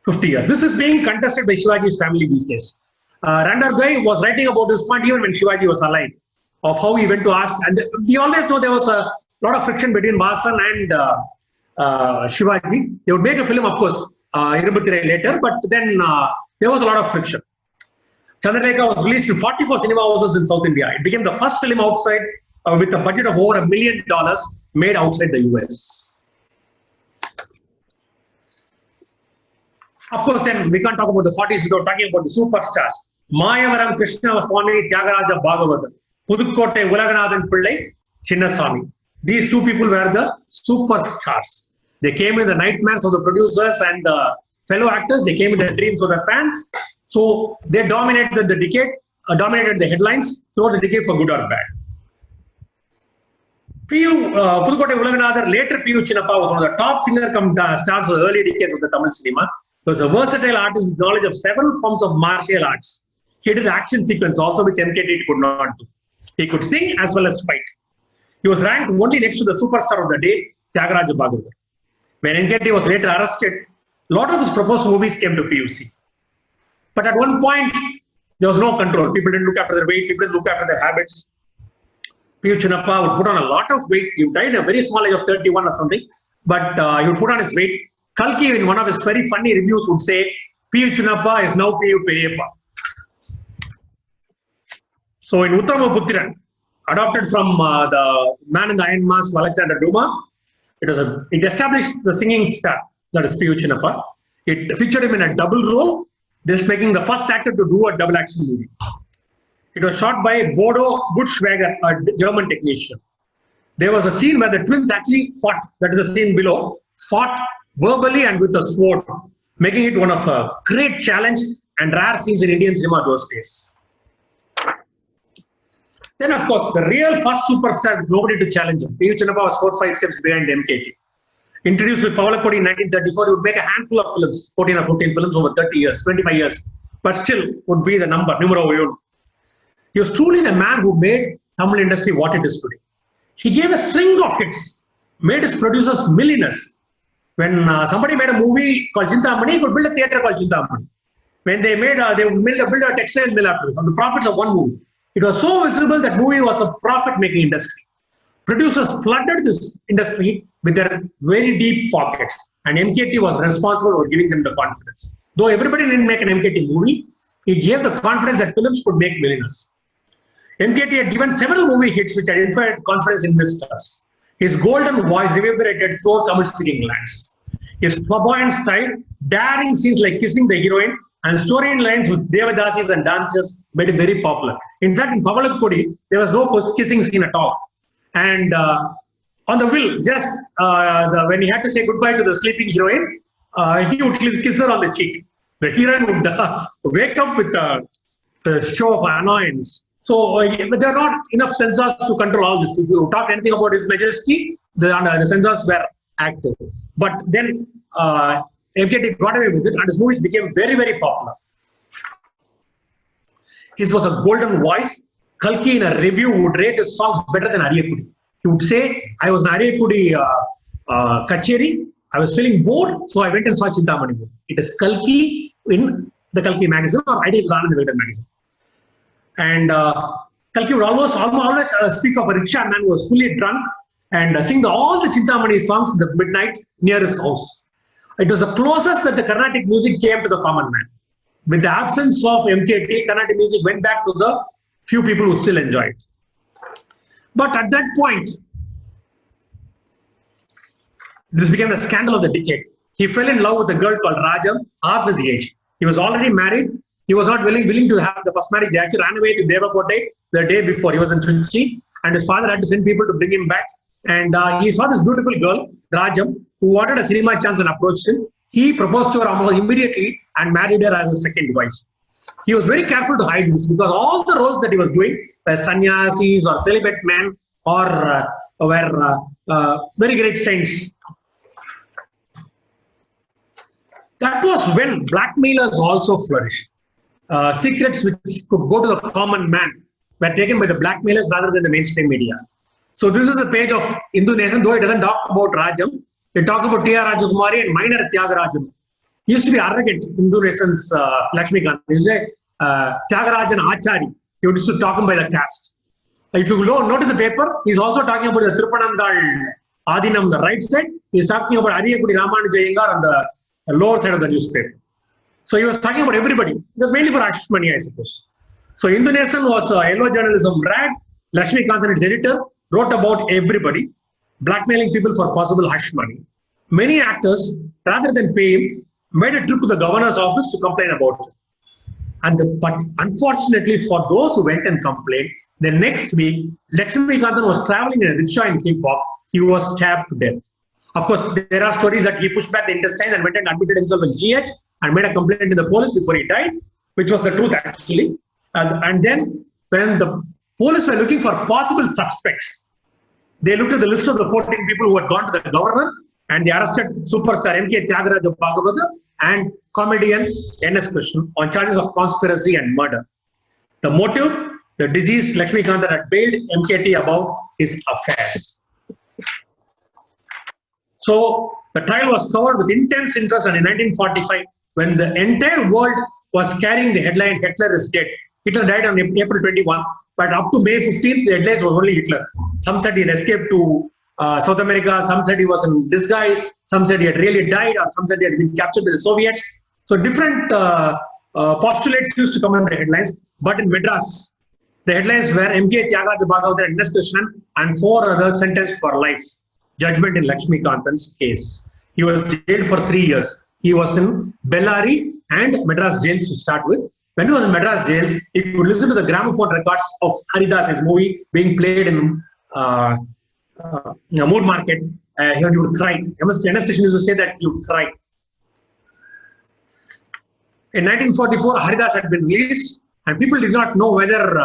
50 years. This is being contested by Shivaji's family these days. Randor Guide was writing about this point even when Shivaji was alive, of how he went to ask. And we always know there was a lot of friction between Vasan and Shivaji. They would make a film, of course, Irubuthirai later, but then there was a lot of friction. Chandralekha was released in 44 cinema houses in South India. It became the first film outside with a budget of over $1 million made outside the US. Of course, then we can't talk about the 40s without talking about the superstars. Mayavaram Krishna Swami Tyagaraja Bhagavatham, Pudukkotai Ulaganathan Pillai, Chinnaswamy. These two people were the superstars. They came in the nightmares of the producers and the fellow actors. They came in the dreams of the fans. So they dominated the decade, dominated the headlines throughout the decade for good or bad. Pudukkottai Ulaganathan, later P.U. Chinnappa was one of the top stars of the early decades of the Tamil cinema. He was a versatile artist with knowledge of several forms of martial arts. He did action sequence also, which MKT could not do. He could sing as well as fight. He was ranked only next to the superstar of the day, Tyagaraja Bhagavathar. When NKT was later arrested, a lot of his proposed movies came to PUC. But at one point, there was no control. People didn't look after their weight, people didn't look after their habits. P.U. Chinnappa would put on a lot of weight. He died at a very small age of 31 or something, but he would put on his weight. Kalki, in one of his very funny reviews, would say, P.U. Chinnappa is now P.U. Periyappa. So in Uttamaputhiran, adopted from the Man in the Iron Mask, Alexander Duma, it established the singing star, that is P.U. Chinnappa. It featured him in a double role, this making the first actor to do a double action movie. It was shot by Bodo Gutschwager, a German technician. There was a scene where the twins actually fought, that is the scene below, fought verbally and with a sword, making it one of a great challenge and rare scenes in Indian cinema those days. Then, of course, the real first superstar with nobody to challenge him. P.U. Chinnappa was 4-5 steps behind MKT. Introduced with Pavalakkodi in 1934, he would make a handful of films, 14 or 15 films over 30 years, 25 years, but still would be the numero uno. He was truly the man who made Tamil industry what it is today. He gave a string of hits, made his producers millionaires. When somebody made a movie called Chintamani, he could build a theatre called Chintamani. When they would build a textile mill after from the profits of one movie. It was so visible that movie was a profit-making industry. Producers flooded this industry with their very deep pockets, and MKT was responsible for giving them the confidence. Though everybody didn't make an MKT movie, he gave the confidence that films could make millionaires. MKT had given several movie hits which identified confidence investors. His golden voice reverberated throughout Tamil-speaking lands. His flamboyant style, daring scenes like kissing the heroine, and storylines with Devadasis and dancers made it very popular. In fact, in Pavalakkodi, there was no kissing scene at all. And on the will, just when he had to say goodbye to the sleeping heroine, he would kiss her on the cheek. The heroine would wake up with a show of annoyance. So there are not enough censors to control all this. If you talk anything about His Majesty, the censors were active. But then MKT got away with it, and his movies became very, very popular. His was a golden voice. Kalki in a review would rate his songs better than Ariyakudi. He would say, I was in Ariyakudi Kacheri, I was feeling bored, so I went and saw Chintamani movie. It is Kalki in the Kalki magazine, or ideally it was Anand Vigadan magazine. And Kalki would always speak of a rickshaw man who was fully drunk and sing all the Chintamani songs in the midnight near his house. It was the closest that the Carnatic music came to the common man. With the absence of MKT, Carnatic music went back to the few people who still enjoy it. But at that point, this became the scandal of the decade. He fell in love with a girl called Rajam, half his age. He was already married. He was not willing to have the first marriage. He actually ran away to Devakottai the day before. He was in Trichy, and his father had to send people to bring him back. And he saw this beautiful girl, Rajam, who wanted a cinema chance and approached him. He proposed to her almost immediately and married her as a second wife. He was very careful to hide this because all the roles that he was doing were sannyasis or celibate men or were very great saints. That was when blackmailers also flourished. Secrets which could go to the common man were taken by the blackmailers rather than the mainstream media. So this is a page of Hindu Nation, though it doesn't talk about Rajam. It talks about T.R. Rajakumari and minor Tyagarajan. He used to be arrogant, Hindu Nation's Lakshmikant. He used to say Tyagarajan Achari. He used to talk him by the caste. If you notice the paper, he's also talking about the Tripanandal Adinam on the right side. He's talking about Ariyakudi Ramanujayengar on the lower side of the newspaper. So he was talking about everybody. It was mainly for hush money, I suppose. So Hindu Nation was a yellow journalism rag. Lakshmikant, its editor, wrote about everybody, blackmailing people for possible hush money. Many actors, rather than pay him, made a trip to the governor's office to complain about it. But unfortunately for those who went and complained, the next week, Lakshmikant was traveling in a rickshaw in Kingpop. He was stabbed to death. Of course, there are stories that he pushed back the intestine and went and admitted himself in GH and made a complaint to the police before he died, which was the truth actually. And then when the police were looking for possible suspects, They looked at the list of the 14 people who had gone to the governor, and they arrested superstar M.K. Tyagaraja Bhagavathar and comedian N.S. Krishnan on charges of conspiracy and murder. The motive, the deceased Lakshmi Kantan had bailed MKT about his affairs. So the trial was covered with intense interest, and in 1945, when the entire world was carrying the headline, Hitler is dead. Hitler died on April 21, but up to May 15th, the headlines was only Hitler. Some said he had escaped to South America, some said he was in disguise, some said he had really died, or some said he had been captured by the Soviets. So different postulates used to come in the headlines. But in Madras, the headlines were M.K. Tyagaraja Bhagavathar and N.S. Krishnan and 4 others sentenced for life. Judgment in Lakshmi Kantan's case. He was jailed for 3 years. He was in Bellary and Madras jails to start with. When he was in Madras jails, he could listen to the gramophone records of Haridas' movie being played in Mood Market. He would cry. N.S. Krishnan used to say that he would cry. In 1944, Haridas had been released, and people did not know whether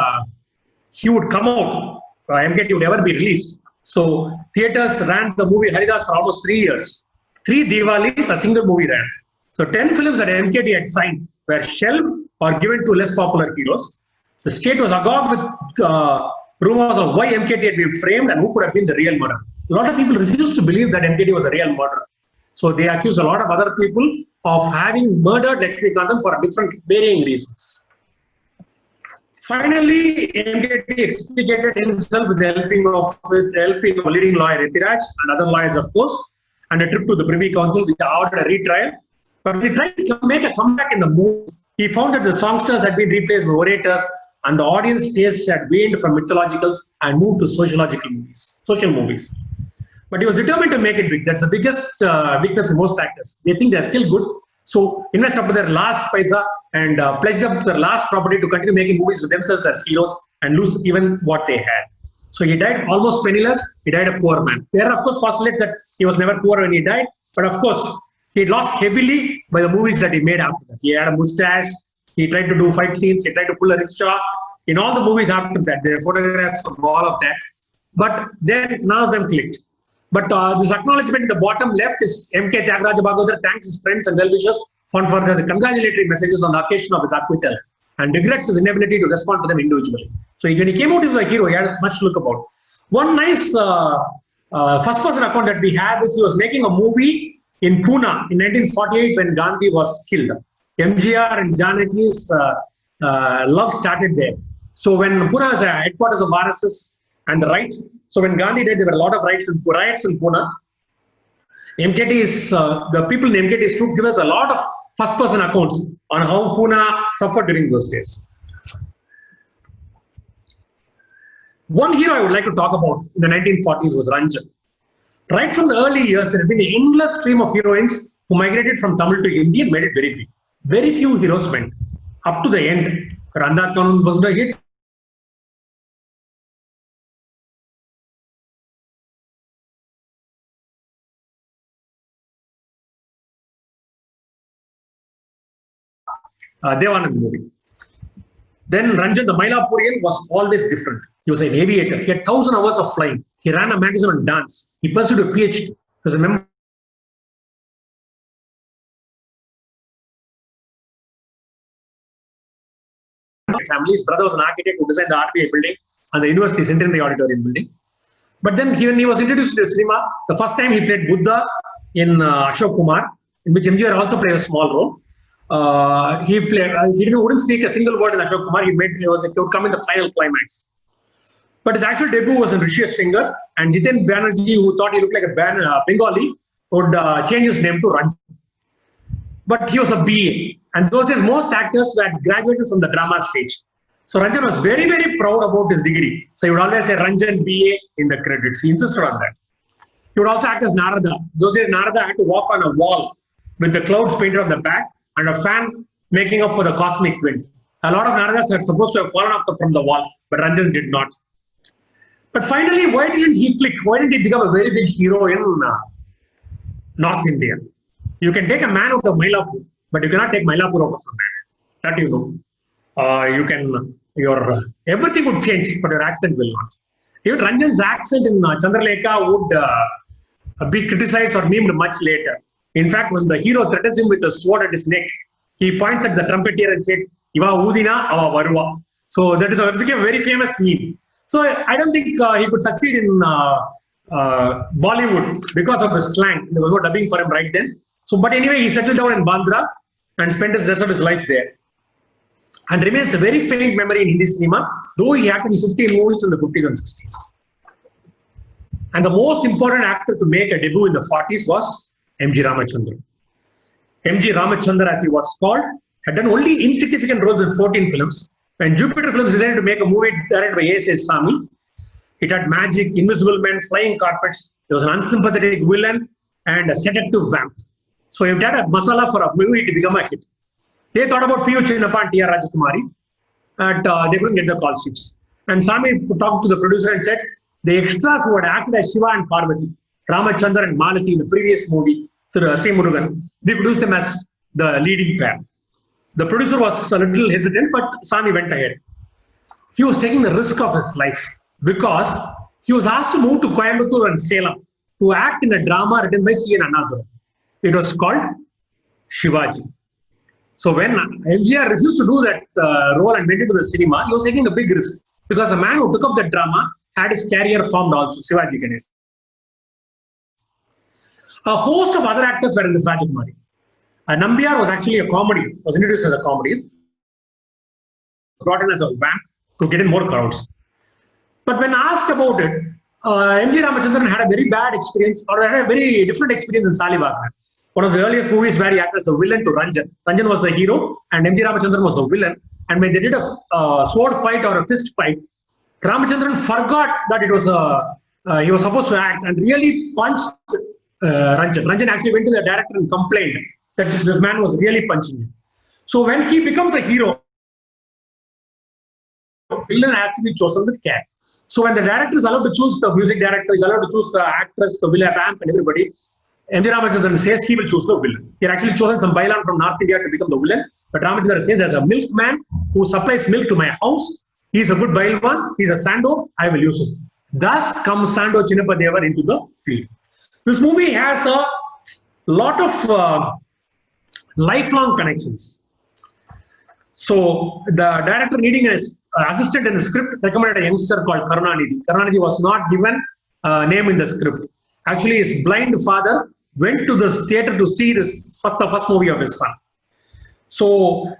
he would come out, MKT would ever be released. So theaters ran the movie Haridas for almost 3 years. 3 Diwalis, a single movie ran. So 10 films that MKT had signed were shelved or given to less popular heroes. The state was agog with rumors of why MKT had been framed and who could have been the real murderer. A lot of people refused to believe that MKT was a real murderer. So they accused a lot of other people of having murdered Lakshmi Kantan for different varying reasons. Finally, MKT extricated himself with the helping of leading lawyer Ithiraj and other lawyers, of course, and a trip to the Privy Council, which ordered a retrial. But when he tried to make a comeback in the movie, he found that the songsters had been replaced by orators, and the audience taste had waned from mythologicals and moved to social movies. But he was determined to make it big. That's the biggest weakness in most actors. They think they're still good, so invest up to their last paisa and pledge up to their last property to continue making movies with themselves as heroes and lose even what they had. So he died almost penniless. He died a poor man. There are, of course, postulates that he was never poor when he died, but of course, he lost heavily by the movies that he made after that. He had a mustache. He tried to do fight scenes. He tried to pull a rickshaw. In all the movies after that, there are photographs of all of that. But then none of them clicked. But this acknowledgement in the bottom left is M.K. Tyagaraja Bhagavathar thanks his friends and well-wishers for the congratulatory messages on the occasion of his acquittal and regrets his inability to respond to them individually. So when he came out as a hero, he had much to look about. One nice first-person account that we have is he was making a movie in Pune in 1948 when Gandhi was killed. MGR and Janaki's love started there. So when Pune was a headquarters of RSS and the right, so when Gandhi died, there were a lot of riots in Pune. The people in MKT's troop give us a lot of first-person accounts on how Pune suffered during those days. One hero I would like to talk about in the 1940s was Ranjan. Right from the early years, there had been an endless stream of heroines who migrated from Tamil to Hindi and made it very big. Very few heroes went up to the end. Randa Kanun was the hit. Devanand movie. Then Ranjan, the Mailapurian, was always different. He was an aviator. He had 1,000 hours of flying. He ran a magazine on dance. He pursued a PhD. He was a member of the family. His brother was an architect who designed the RBI building and the university centenary auditorium building. But then when he was introduced to cinema, the first time he played Buddha in Ashok Kumar, in which MGR also played a small role. He wouldn't speak a single word in Ashok Kumar. It would come in the final climax. But his actual debut was in Rishi's Finger, and Jiten Banerjee, who thought he looked like a Bengali, would change his name to Ranjan. But he was a BA, and those days most actors were graduated from the drama stage. So Ranjan was very, very proud about his degree. So he would always say Ranjan BA in the credits. He insisted on that. He would also act as Narada. Those days Narada had to walk on a wall with the clouds painted on the back and a fan making up for the cosmic wind. A lot of Naradas are supposed to have fallen off from the wall, but Ranjan did not. But finally, why didn't he click? Why didn't he become a very big hero in North India? You can take a man out of Mylapore, but you cannot take Mylapore out of a man. That you know. Everything would change, but your accent will not. Even Ranjan's accent in Chandralekha would be criticized or memed much later. In fact, when the hero threatens him with a sword at his neck, he points at the trumpeter and said, "Iva udina, ava varuva." So that became a very famous meme. So I don't think he could succeed in Bollywood because of his slang. There was no dubbing for him right then. So, but anyway, he settled down in Bandra and spent the rest of his life there. And remains a very faint memory in Hindi cinema, though he acted in 15 movies in the 50s and 60s. And the most important actor to make a debut in the 40s was M.G. Ramachandran. M.G. Ramachandran, as he was called, had done only insignificant roles in 14 films. When Jupiter Films decided to make a movie directed by A.S. Sami, it had magic, invisible men, flying carpets. There was an unsympathetic villain and a seductive vamp. So it had a masala for a movie to become a hit. They thought about P.U. Chinnappa and T.R. Rajakumari, and they couldn't get the call sheets. And Sami talked to the producer and said, the extras who had acted as Shiva and Parvati, Ramachandran and Malati in the previous movie, Sri Murugan, they produced them as the leading pair. The producer was a little hesitant, but Sami went ahead. He was taking the risk of his life because he was asked to move to Coimbatore and Salem to act in a drama written by C.N. Annadurai. It was called Shivaji. So when MGR refused to do that role and went into the cinema, he was taking a big risk because the man who took up that drama had his career formed also, Shivaji Ganesh. A host of other actors were in this Rajakumari. Nambiar was actually a comedy, was introduced as a comedy, brought in as a vamp to get in more crowds. But when asked about it, M.G. Ramachandran had a very bad experience, or had a very different experience in Salibagh. One of the earliest movies where he acted as a villain to Ranjan. Ranjan was the hero and M.G. Ramachandran was the villain. And when they did a sword fight or a fist fight, Ramachandran forgot that it was he was supposed to act and really punched Ranjan. Ranjan actually went to the director and complained that this man was really punching him. So when he becomes a hero, villain has to be chosen with care. So when the director is allowed to choose the music director, is allowed to choose the actress, the villain, vamp, and everybody, M.G. Ramachandran says he will choose the villain. He had actually chosen some bailan from North India to become the villain. But Ramachandran says, as a milkman who supplies milk to my house, he is a good bailwan, he is a Sando, I will use him. Thus comes Sando Chinnappa Devar into the field. This movie has a lot of lifelong connections. So the director, needing an assistant in the script, recommended a youngster called Karunanidhi. Karunanidhi was not given a name in the script. Actually, his blind father went to the theater to see the first movie of his son. So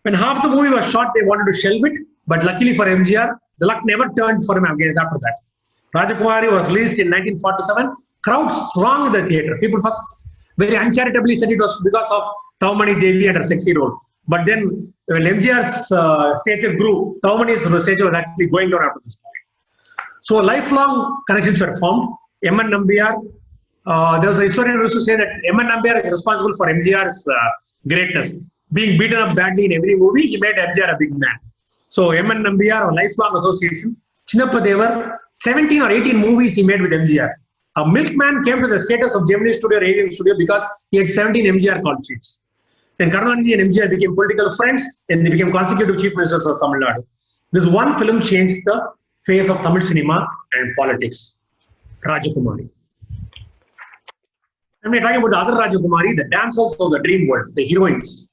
when half the movie was shot, they wanted to shelve it. But luckily for MGR, the luck never turned for him again after that. Rajakumari was released in 1947. Crowds thronged the theater. People first very uncharitably said it was because of Taumani Devi and her sexy role. But then when MGR's stature grew, Taumani's stature was actually going down after this movie. So lifelong connections were formed. M.N. Nambiar, there was a historian who used to say that M.N. Nambiar is responsible for MGR's greatness. Being beaten up badly in every movie, he made MGR a big man. So M.N. Nambiar, a lifelong association. Chinnappa Devar, 17 or 18 movies he made with MGR. A milkman came to the status of Gemini Studio, Radio Studio because he had 17 MGR call sheets. Then Karunanidhi and MGR became political friends and they became consecutive chief ministers of Tamil Nadu. This one film changed the face of Tamil cinema and politics. Rajakumari. And we're talking about the other Rajakumari, the damsels of the dream world, the heroines.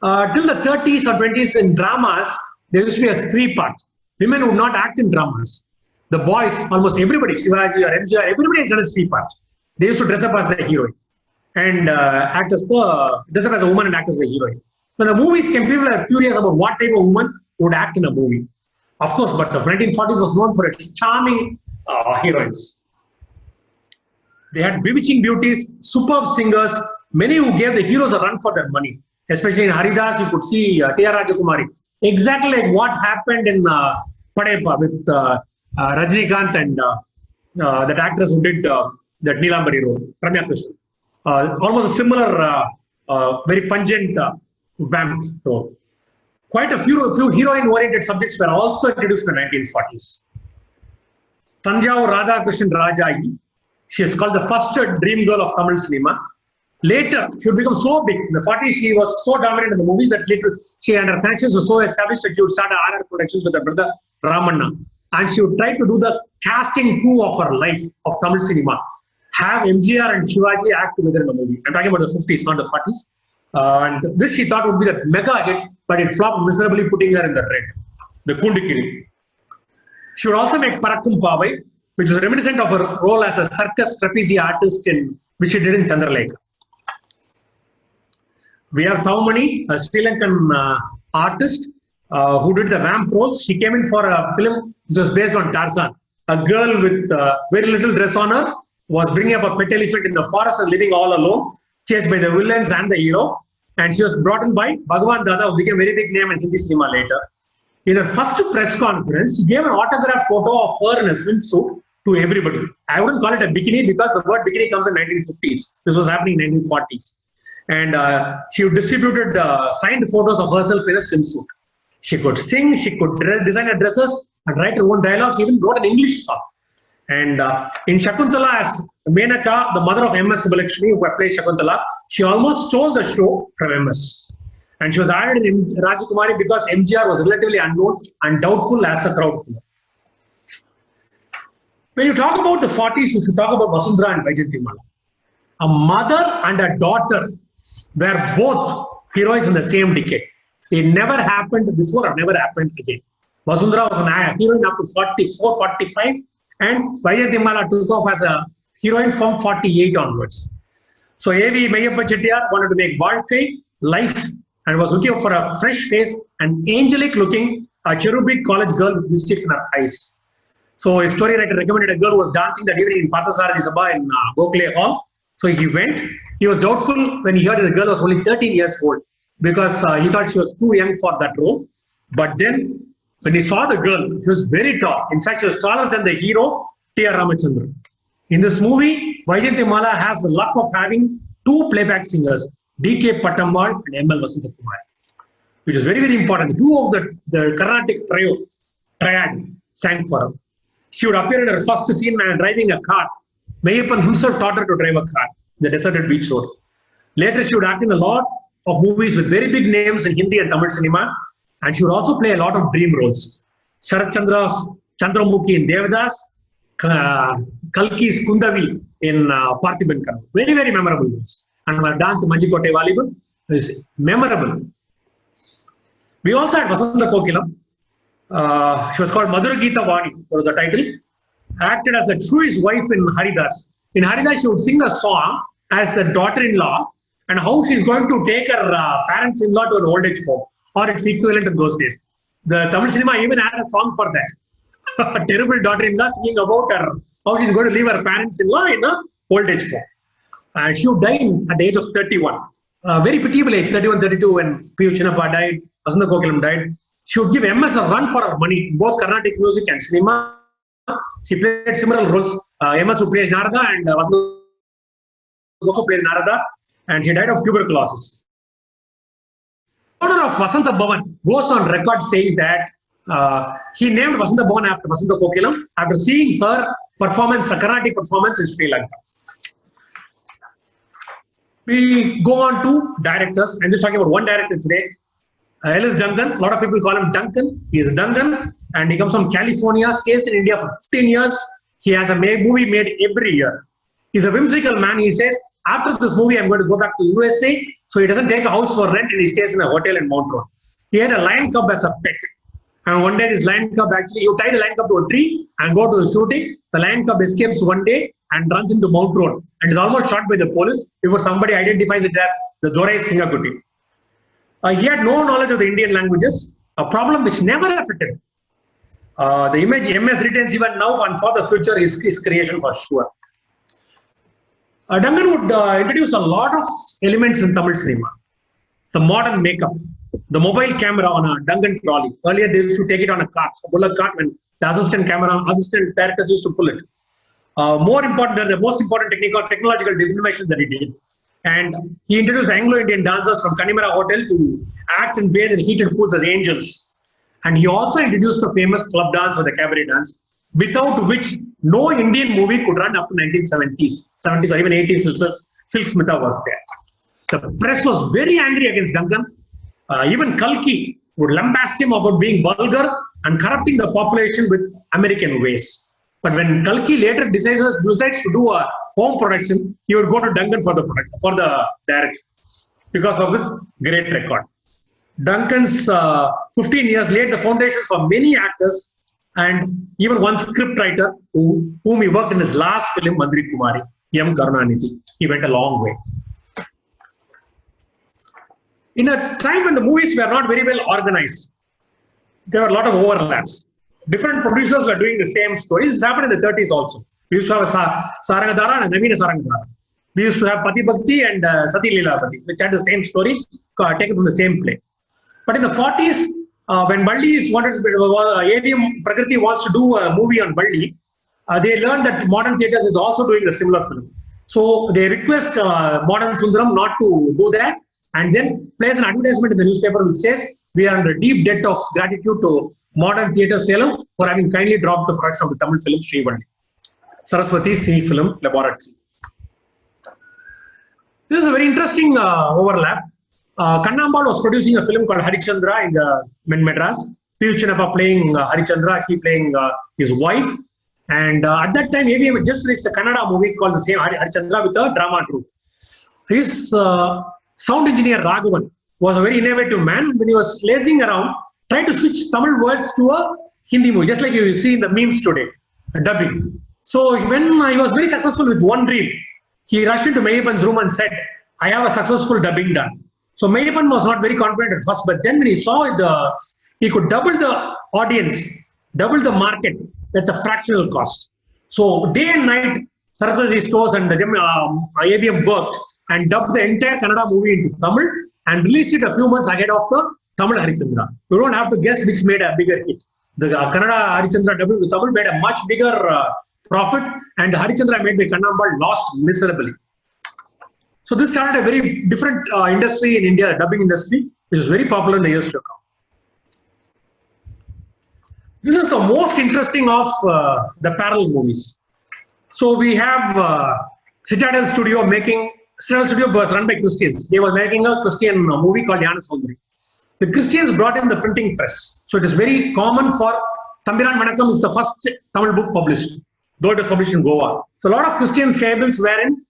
Till the 30s or 20s in dramas, there used to be a three-part. Women would not act in dramas. The boys, almost everybody, Shivaji or MGR, everybody has done a three-part. They used to dress up as the heroine and act as dress up as a woman and act as the heroine. When the movies came, people are curious about what type of woman would act in a movie. Of course, but the 1940s was known for its charming heroines. They had bewitching beauties, superb singers, many who gave the heroes a run for their money. Especially in Haridas, you could see T.R. Rajakumari. Exactly like what happened in Padeppa with Rajinikanth and that actress who did that Neelambari role, Ramya Krishnan. Almost a similar, very pungent vamp role. Quite a few heroine-oriented subjects were also introduced in the 1940s. Tanjavur Radhakrishnan Rajayi, she is called the first dream girl of Tamil cinema. Later, she would become so big. In the 40s, she was so dominant in the movies that later she and her connections were so established that she would start RR Productions with her brother Ramanna. and she would try to do the casting coup of her life of Tamil cinema. Have MGR and Shivaji act together in a movie. I'm talking about the 50s, not the 40s. And this she thought would be the mega hit, but it flopped miserably, putting her in the red. The Kundikiri. She would also make Parakkum Pavai, which is reminiscent of her role as a circus trapeze artist which she did in Chandralekha. We have Thaumani, a Sri Lankan artist who did the vamp roles. She came in for a film which was based on Tarzan. A girl with very little dress on her was bringing up a pet elephant in the forest and living all alone, chased by the villains and the hero. And she was brought in by Bhagwan Dada, who became a very big name in Hindi cinema later. In her first press conference, she gave an autographed photo of her in a swimsuit to everybody. I wouldn't call it a bikini because the word bikini comes in 1950s. This was happening in 1940s. And she distributed signed photos of herself in a swimsuit. She could sing, she could design her dresses and write her own dialogue. She even wrote an English song. And in Shakuntala, as Menaka, the mother of M.S. Subbulakshmi, who played Shakuntala, she almost stole the show from M.S. And she was added in Rajakumari because MGR was relatively unknown and doubtful as a crowd killer. When you talk about the 40s, you should talk about Vasundhara and Vaijayanthimala. A mother and a daughter were both heroines in the same decade. It never happened before or never happened again. Vasundhara was an heroine up to 44, 45, and Vaijayanthimala took off as a heroine from 48 onwards. So A.V. Meyyappa Chettiar wanted to make வாழ்க்கை, life, and was looking for a fresh face, an angelic looking, a cherubic college girl with mischief in her eyes. So a story writer recommended a girl who was dancing that evening in Parthasarathi Sabha in Gokhale Hall. So he went. He was doubtful when he heard the girl was only 13 years old because he thought she was too young for that role. But then when he saw the girl, she was very tall. In fact, she was taller than the hero, T.R. Ramachandran. In this movie, Vaijayanthimala has the luck of having two playback singers, D.K. Pattammal and M.L. Vasantakumar, which is very, very important. Two of the Carnatic triad sang for her. She would appear in her first scene driving a car. Meyyappan himself taught her to drive a car, the deserted beach road. Later, she would act in a lot of movies with very big names in Hindi and Tamil cinema, and she would also play a lot of dream roles. Sharat Chandra's Chandramukhi in Devadas, Kalki's Kundavi in Parthiban Kanavu. Very, very memorable roles. And her dance Manjikote Volleyball is memorable. We also had Vasanta Kokilam. She was called Madhura Geeta Vani, was the title. Acted as the truest wife in Haridas. In Haridas, she would sing a song as the daughter-in-law and how she's going to take her parents-in-law to an old age home, or its equivalent in those days. The Tamil cinema even had a song for that. A terrible daughter-in-law singing about her, how she's going to leave her parents-in-law in an old age home. And she would die at the age of 31. Very pitiable age, 31, 32, when P.U. Chinnappa died, Vasanta Kokilam died. She would give MS a run for her money, both Carnatic music and cinema. She played similar roles. MS would play Narada and Vasanta also played Narada, and she died of tuberculosis. The owner of Vasanta Bhavan goes on record saying that he named Vasanta Bhavan after Vasanta Kokilam after seeing her performance, a Carnatic performance in Sri Lanka. We go on to directors. I'm just talking about one director today. Ellis Duncan. A lot of people call him Duncan. He is Duncan, and he comes from California, stays in India for 15 years. He has a movie made every year. He's a whimsical man. He says, after this movie, I'm going to go back to USA. So he doesn't take a house for rent and he stays in a hotel in Mount Road. He had a lion cub as a pet. And one day this lion cub actually, you tie the lion cub to a tree and go to the shooting. The lion cub escapes one day and runs into Mount Road and is almost shot by the police before somebody identifies it as the Dorai Singakutti. He had no knowledge of the Indian languages, a problem which never affected him. The image MS retains even now, and for the future is his creation for sure. Duncan would introduce a lot of elements in Tamil cinema. The modern makeup, the mobile camera on a Duncan trolley. Earlier they used to take it on a cart, a bullock cart, when the assistant directors used to pull it. More important, the most important technological innovations that he did. And he introduced Anglo-Indian dancers from Kanimera Hotel to act and bathe in heated pools as angels. And he also introduced the famous club dance or the cabaret dance, without which no Indian movie could run up to 1970s, 70s or even 80s. Silk Smitha was there. The press was very angry against Duncan. Even Kalki, would lambast him about being vulgar and corrupting the population with American ways. But when Kalki later decides to do a home production, he would go to Duncan for the direction because of his great record. Duncan's 15 years laid the foundations for many actors and even one scriptwriter whom he worked in his last film, Mandri Kumari, M. Karunanidhi. He went a long way. In a time when the movies were not very well organized, there were a lot of overlaps. Different producers were doing the same story. This happened in the 30s also. We used to have Sarangadhara and Navina Sarangadhara. We used to have Pati Bhakti and Sati Leelapati, which had the same story, taken from the same play. But in the 40s, when Balli's AVM Prakriti wants to do a movie on Balli, they learned that Modern Theatres is also doing a similar film. So they request Modern Sundaram not to do that, and then place an advertisement in the newspaper which says, we are under deep debt of gratitude to Modern Theatre Salem for having kindly dropped the production of the Tamil film Srivalli. Saraswati C Film Laboratory. This is a very interesting overlap. Kannambal was producing a film called Harichandra in Madras. P. Chinappa playing Harichandra, he playing his wife. And at that time, AVM had just released a Kannada movie called the same Harichandra with a drama troupe. His sound engineer Raghavan was a very innovative man. When he was lazing around, trying to switch Tamil words to a Hindi movie, just like you see in the memes today, dubbing. So when he was very successful with one reel, he rushed into Meyyappan's room and said, I have a successful dubbing done. So Meyyappan was not very confident at first, but then when he saw he could double the audience, double the market at a fractional cost. So day and night, Saraswati Stores and AVM worked and dubbed the entire Kannada movie into Tamil and released it a few months ahead of the Tamil Harichandra. You don't have to guess which made a bigger hit. The Kannada Harichandra dubbed to Tamil made a much bigger profit, and the Harichandra made by Kannambal lost miserably. So this started a very different industry in India, the dubbing industry, which is very popular in the years to come. This is the most interesting of the parallel movies. So we have Citadel Studio Citadel Studio was run by Christians. They were making a Christian movie called Yana Soundari. The Christians brought in the printing press. So it is very common for Thambiran Vanakkam is the first Tamil book published, though it was published in Goa. So a lot of Christian fables were in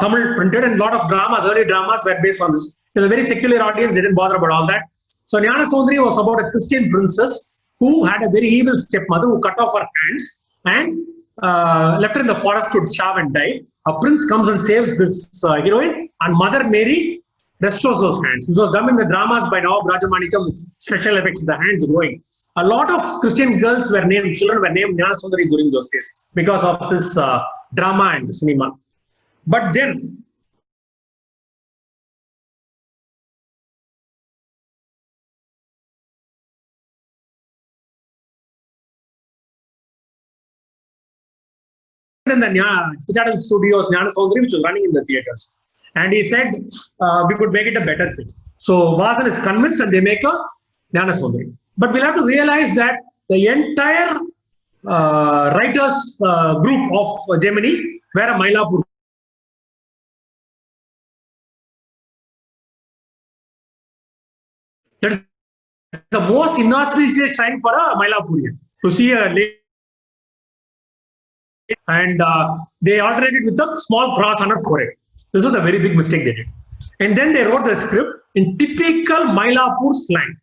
Tamil printed, and a lot of dramas, early dramas were based on this. It was a very secular audience, they didn't bother about all that. So Jnana Soundari was about a Christian princess who had a very evil stepmother who cut off her hands and left her in the forest to starve and die. A prince comes and saves this heroine, and Mother Mary restores those hands. This was done in the dramas by Nawab Rajamanikam with special effects, the hands growing. A lot of Christian girls were named, children were named Jnana Soundari during those days because of this drama and cinema. But then, in the Citadel Studios, Jnana Soundari, which was running in the theatres. And he said, we could make it a better thing. So Vasan is convinced and they make a Jnana Soundari. But we'll have to realize that the entire writers group of Gemini were a Mylapore. That is the most inauspicious time for a Mylapurian to see a lady. And they alternated with a small cross on her forehead. This was a very big mistake they did. And then they wrote the script in typical Mylapore slang.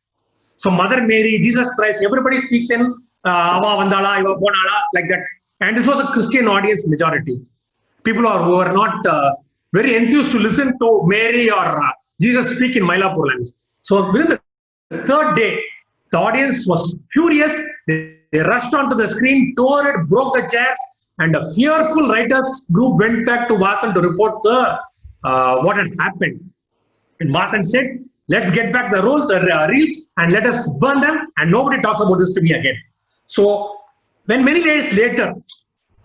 So Mother Mary, Jesus Christ, everybody speaks in Ava Vandala, Iva Bonala, like that. And this was a Christian audience majority. People who are not very enthused to listen to Mary or Jesus speak in Mylapore language. So within the third day, the audience was furious. They rushed onto the screen, tore it, broke the chairs, and a fearful writers group went back to Vasan to report what had happened. And Vasan said, let's get back the reels and let us burn them, and nobody talks about this to me again. So when many days later,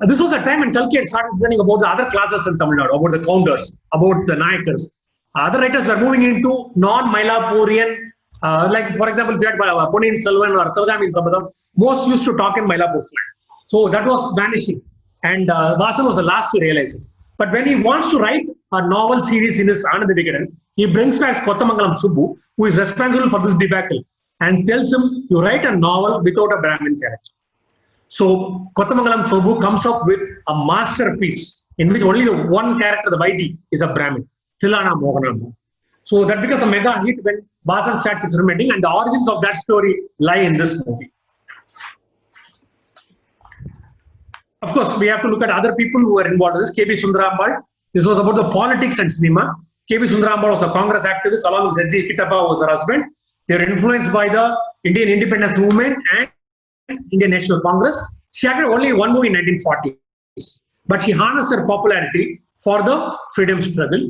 this was a time when Kalki had started learning about the other classes in Tamil Nadu, about the counters, about the Nayakars. Other writers were moving into non-Mylapurian, like for example, if you had Ponniyin Selvan or Sivagami Sabadam, most used to talk in Mylapore slang. So that was vanishing. And Vasan was the last to realize it. But when he wants to write a novel series in his Ananda Vikadan, he brings back Kottamangalam Subbu, who is responsible for this debacle. and tells him, you write a novel without a Brahmin character. So Kothamangalam Sobhu comes up with a masterpiece in which only the one character, the Vaidi, is a Brahmin, Tilana Mohanamma. So that becomes a mega hit when Basan starts experimenting, and the origins of that story lie in this movie. Of course, we have to look at other people who were involved in this. K.B. Sundarambal. This was about the politics and cinema. K.B. Sundarambal was a Congress activist along with S.G. Kittappa, who was her husband. They were influenced by the Indian independence movement and Indian National Congress. She acted only in one movie in 1940s, but she harnessed her popularity for the freedom struggle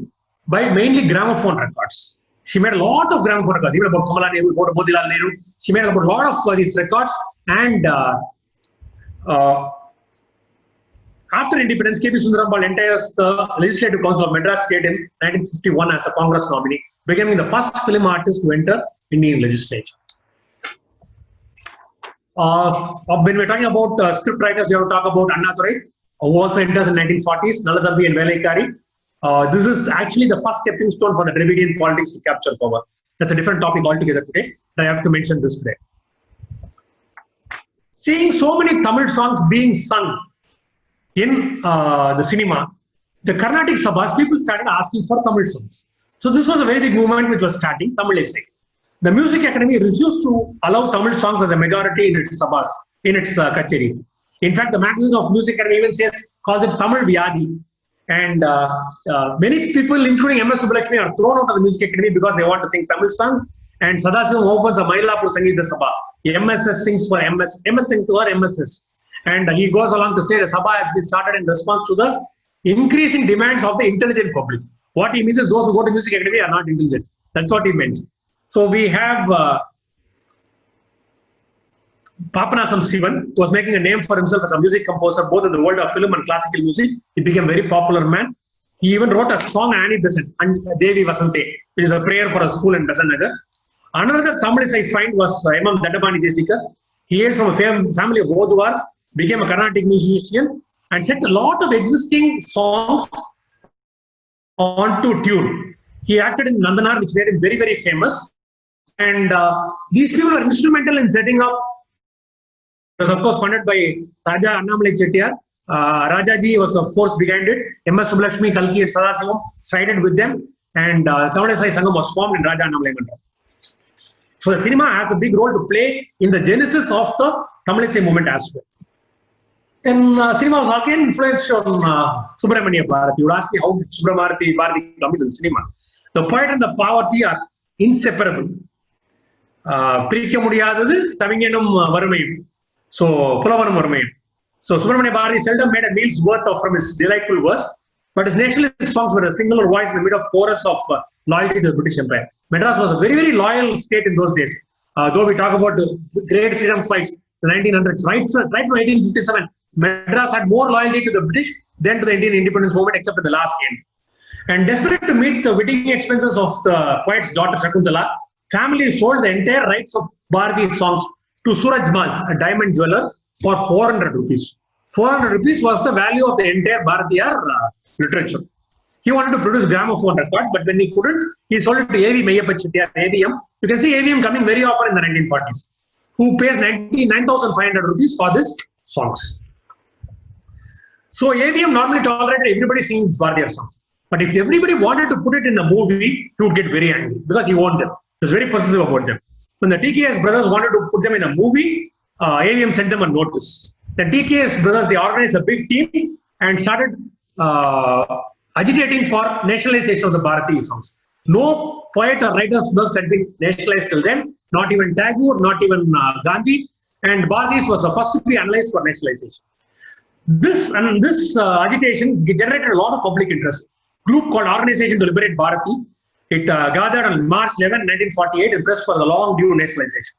by mainly gramophone records. She made a lot of gramophone records, even about Kamala Nehru, about Motilal Nehru. She made about a lot of these records. And after independence, K.B. Sundarambal enters the Legislative Council of Madras State in 1951 as the Congress nominee, becoming the first film artist to enter Indian legislature. When we're talking about script writers, we have to talk about Annadurai, who also enters in 1940s, Nalathambi and Velaikari. This is actually the first stepping stone for the Dravidian politics to capture power. That's a different topic altogether today, but I have to mention this today. Seeing so many Tamil songs being sung in the cinema, the Carnatic Sabhas, people started asking for Tamil songs. So this was a very big movement which was starting, Tamil Isai. The Music Academy refused to allow Tamil songs as a majority in its Sabhas, in its kacheris. In fact, the magazine of Music Academy even calls it Tamil Vyadi. And many people, including M.S. Subbulakshmi, are thrown out of the Music Academy because they want to sing Tamil songs. And Sadasivam opens a Mailapur Sangeeta Sabha. MSS sings for MS, MS sings for MSS. And he goes along to say the Sabha has been started in response to the increasing demands of the intelligent public. What he means is those who go to Music Academy are not intelligent. That's what he meant. So we have Papanasam Sivan, who was making a name for himself as a music composer, both in the world of film and classical music. He became a very popular man. He even wrote a song, Annie Besant, and Devi Vasante, which is a prayer for a school in Besant Nagar. Another Tamilis I find was M.M. Dadapani Desikar. He hailed from a family of Oduars, became a Carnatic musician, and set a lot of existing songs onto tune. He acted in Nandanar, which made him very, very famous. And these people were instrumental in setting up. It was, of course, funded by Raja Annamalai Chettiar. Rajaji was the force behind it. M.S. Subbulakshmi, Kalki, and Sadasivam sided with them. And Tamil Isai Sangam was formed in Raja Annamalai Mandram. So the cinema has a big role to play in the genesis of the Tamil Isai movement as well. Then cinema was again influenced on Subramania Bharati. You would ask me how did Subramania Bharati come into the cinema? The poet and the poverty are inseparable. Pirikka mudiyadhathu Tavinganum Varumayum. So Pulavanum Varumayum. So Subramania Bharati seldom made a meal's worth from his delightful verse, but his nationalist songs were a singular voice in the middle of chorus of loyalty to the British Empire. Madras was a very, very loyal state in those days. Though we talk about the great freedom fights, the 1900s, right from 1857, Madras had more loyalty to the British than to the Indian independence movement, except at the last end. And desperate to meet the wedding expenses of the poet's daughter Shakuntala, families sold the entire rights of Bharati's songs to Suraj Mals, a diamond jeweler, for 400 rupees. 400 rupees was the value of the entire Bharatiyar literature. He wanted to produce gramophone records, but when he couldn't, he sold it to A.V. Meyyappa Chettiar, AVM. You can see AVM coming very often in the 1940s, who pays 9,500 rupees for these songs. So AVM normally tolerated everybody singing Bharatiyar songs. But if everybody wanted to put it in a movie, he would get very angry because he owned them. He was very possessive about them. When the TKS brothers wanted to put them in a movie, AVM sent them a notice. The TKS brothers, they organized a big team and started agitating for nationalization of the Bharati songs. No poet or writer's works had been nationalized till then, not even Tagore, not even Gandhi, and Bharati's was the first to be analyzed for nationalization. This agitation generated a lot of public interest. Group called Organization to Liberate Bharati. It gathered on March 11, 1948 and pressed for the long due nationalization.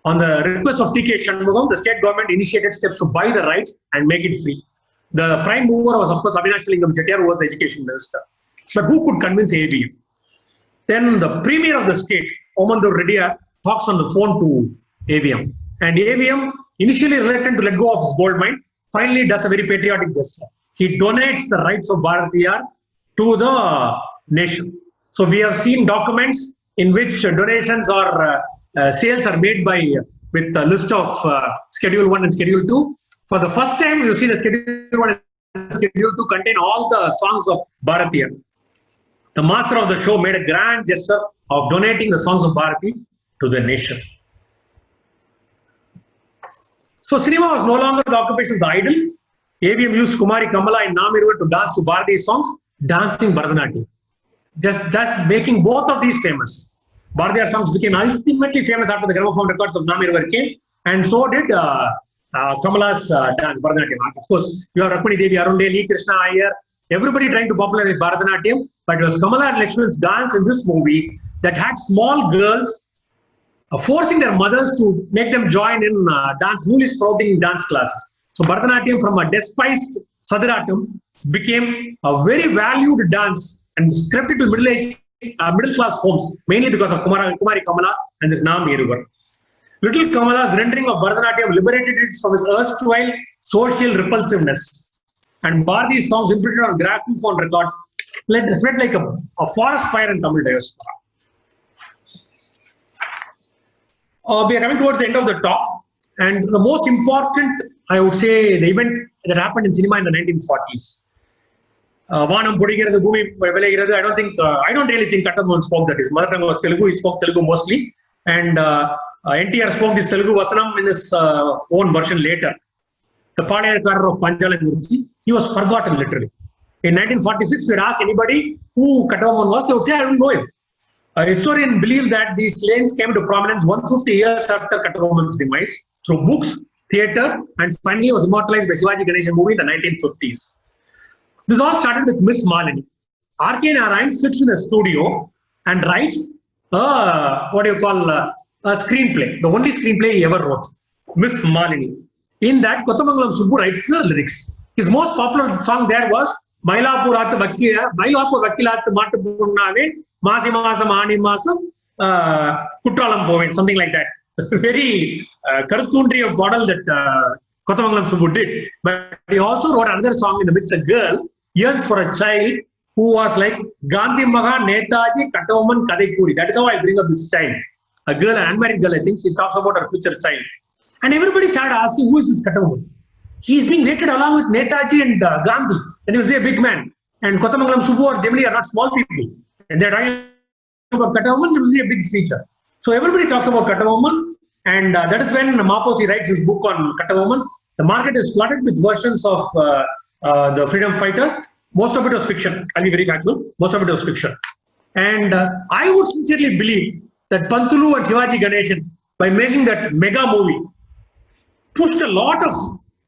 On the request of T.K. Shanmugam, the state government initiated steps to buy the rights and make it free. The prime mover was, of course, Avinashalingam Chettiar, who was the education minister. But who could convince AVM? Then the premier of the state, Omandur Reddyar, talks on the phone to AVM. And AVM, initially reluctant to let go of his gold mine, finally does a very patriotic gesture. He donates the rights of Bharatiyar to the nation. So we have seen documents in which donations are sales are made by with a list of Schedule 1 and Schedule 2. For the first time, you see the Schedule 1 and Schedule 2 contain all the songs of Bharatiya. The master of the show made a grand gesture of donating the songs of Bharati to the nation. So cinema was no longer the occupation of the idol. AVM used Kumari Kamala and Namiruvar to dance to Bharati's songs, dancing Bharatanatyam. Just thus making both of these famous. Bharatiya songs became ultimately famous after the gramophone records of Namiruvar came, and so did Kamala's dance, Bharatanatyam. Of course, you have Rukmini Devi, Arundeli, Krishna Iyer, everybody trying to popularize Bharatanatyam, but it was Kamala and Lakshman's dance in this movie that had small girls forcing their mothers to make them join in newly sprouting dance classes. So Bharatanatyam, from a despised Sadaratam, became a very valued dance and crept into middle class homes, mainly because of Kumari Kamala and this Namiruvar. Little Kamala's rendering of Bharatanatyam liberated it from its erstwhile social repulsiveness. And Bharati's songs imprinted on gramophone records spread like a forest fire in Tamil diaspora. We are coming towards the end of the talk, and the most important, I would say, the event that happened in cinema in the 1940s. Vaanam Podigirathu, Bhumi Velagirathu. I don't really think Kattabomman spoke that. His mother tongue was Telugu. He spoke Telugu mostly, and NTR spoke this Telugu Vasanam in his own version later. The Palayarkarar of Panjalan Guruji, he was forgotten literally. In 1946, we had asked anybody who Kattabomman was, they would say, I don't know him. A historian believes that these claims came to prominence 150 years after Kattabomman's demise through books, theatre, and finally was immortalized by Shivaji Ganeshan movie in the 1950s. This all started with Miss Malini. R.K. Narayan sits in a studio and writes a screenplay, the only screenplay he ever wrote, Miss Malini. In that, Kothamangalam Subbu writes the lyrics. His most popular song there was Mailapur Vakilat Matu Punnave, Masi Masam Ani Masam, Kutralam Poven, something like that. Very Karthundri of model that Kothamangalam Subbu did. But he also wrote another song in which a girl yearns for a child who was like Gandhi Maha Netaji Kattabomman Kadekuri. That is how I bring up this child. A girl, an unmarried girl, I think, she talks about her future child. And everybody started asking, who is this Kattabomman? He is being rated along with Netaji and Gandhi. And he was a big man. And Kothamangalam Subbu or Gemini are not small people. And they're talking about Kattabomman, it was a big feature. So everybody talks about Kattabomman. And that is when Maposi writes his book on Kattabomman. The market is flooded with versions of the freedom fighter. Most of it was fiction. I'll be very factual. Most of it was fiction. And I would sincerely believe that Pantulu and Shivaji Ganeshan, by making that mega movie, pushed a lot of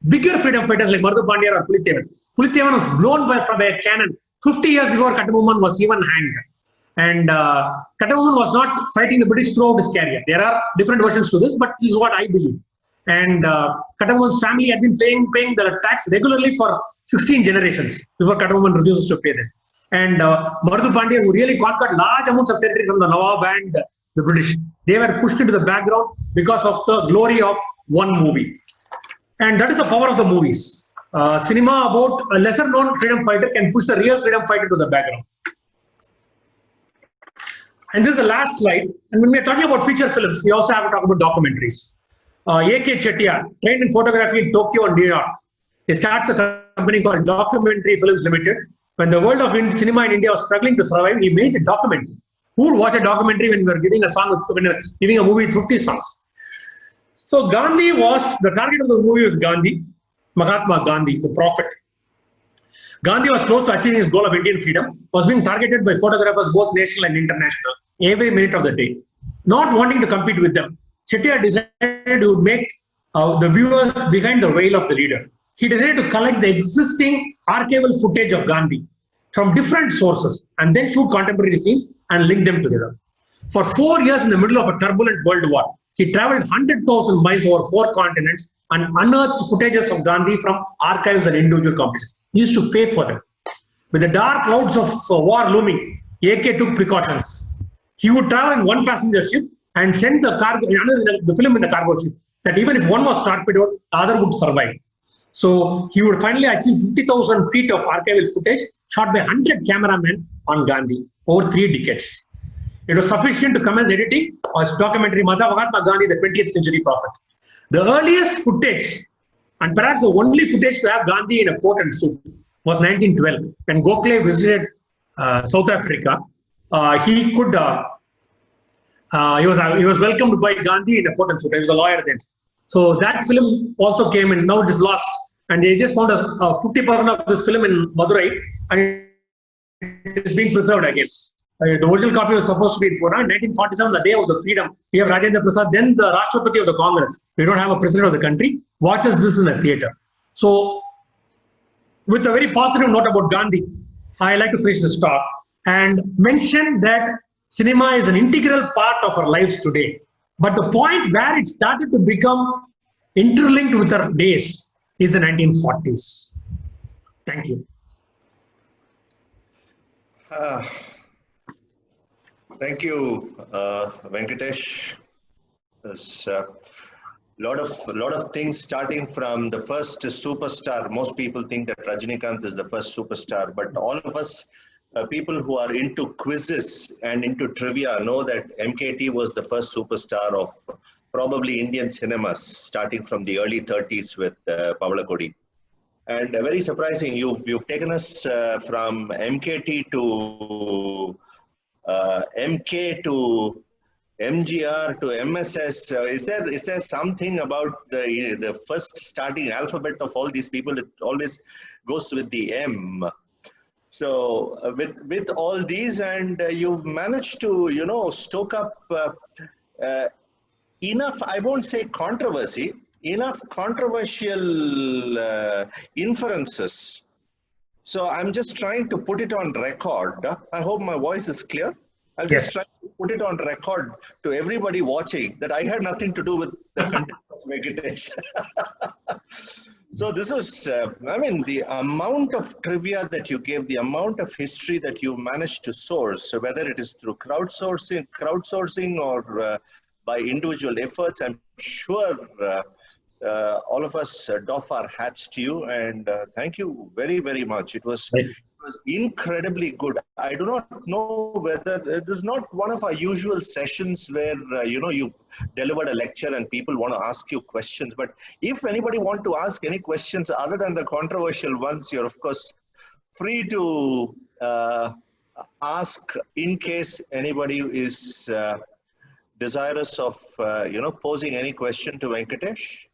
bigger freedom fighters like Mardu Pandya or Pulithevan. Pulithevan was blown from a cannon 50 years before Kattabomman was even hanged. And Kattabomman was not fighting the British throughout his career. There are different versions to this, but this is what I believe. And Kattabomman's family had been paying the tax regularly for 16 generations before Kattabomman refuses to pay them. And Mardu Pandya, who really conquered large amounts of territory from the Nawab and the British, they were pushed into the background because of the glory of one movie. And that is the power of the movies. Cinema about a lesser known freedom fighter can push the real freedom fighter to the background. And this is the last slide. And when we are talking about feature films, we also have to talk about documentaries. A.K. Chettiar, trained in photography in Tokyo and New York, he starts a company called Documentary Films Limited. When the world of cinema in India was struggling to survive, he made a documentary. Who would watch a documentary when we were giving a movie with 50 songs? So Gandhi was, the target of the movie was Gandhi, Mahatma Gandhi, the prophet. Gandhi was close to achieving his goal of Indian freedom, was being targeted by photographers both national and international every minute of the day. Not wanting to compete with them, Chettiar decided to make the viewers behind the veil of the leader. He decided to collect the existing archival footage of Gandhi from different sources and then shoot contemporary scenes and link them together. For 4 years in the middle of a turbulent world war, he traveled 100,000 miles over 4 continents and unearthed footages of Gandhi from archives and individual competitions. He used to pay for them. With the dark clouds of war looming, AK took precautions. He would travel in one passenger ship and send the film in the cargo ship, that even if one was torpedoed, the other would survive. So he would finally achieve 50,000 feet of archival footage shot by 100 cameramen on Gandhi over 3 decades. It was sufficient to commence editing a documentary, Mahatma Gandhi, the 20th century prophet. The earliest footage, and perhaps the only footage to have Gandhi in a coat and suit, was 1912 when Gokhale visited South Africa. He was welcomed by Gandhi in a coat and suit. He was a lawyer then. So that film also came in. Now it is lost, and they just found 50% of this film in Madurai, and it is being preserved again. The original copy was supposed to be in Pune. In 1947, the day of the freedom, we have Rajendra Prasad, then the Rashtrapati of the Congress. We don't have a president of the country. Watches this in a theater. So, with a very positive note about Gandhi, I like to finish this talk and mention that cinema is an integral part of our lives today. But the point where it started to become interlinked with our days is the 1940s. Thank you. Thank you, Venkatesh. There's a lot of things, starting from the first superstar. Most people think that Rajinikanth is the first superstar, but all of us, people who are into quizzes and into trivia, know that MKT was the first superstar of probably Indian cinemas, starting from the early 30s with Pavlakodi. And very surprising, you've taken us from MKT to MK to MGR to MSS. Is there something about the first starting alphabet of all these people? It always goes with the M. So with all these, and you've managed to stoke up enough, I won't say controversy, enough controversial inferences. So I'm just trying to put it on record. I hope my voice is clear. I'm just trying to put it on record to everybody watching that I had nothing to do with the content of Venkatesh. So this was, the amount of trivia that you gave, the amount of history that you managed to source, so whether it is through crowdsourcing or by individual efforts, I'm sure all of us doff our hats to you, and thank you very, very much. It was incredibly good. I do not know whether it is not one of our usual sessions where you delivered a lecture and people want to ask you questions. But if anybody want to ask any questions other than the controversial ones, you're of course free to ask in case anybody is desirous of posing any question to Venkatesh.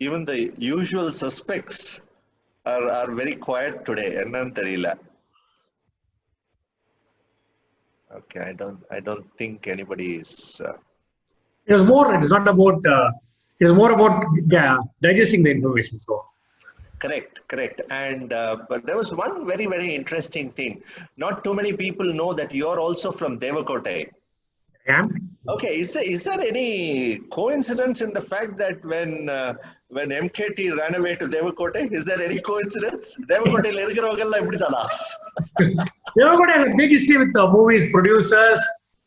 Even the usual suspects are very quiet today. Okay, I don't think anybody is. It is more. It is not about. It is more about digesting the information. So. Correct. And but there was one very, very interesting thing. Not too many people know that you're also from Devakote. Yeah. Okay, is there any coincidence in the fact that when MKT ran away to Devakote, is there any coincidence? Devakote has a big history with movies, producers.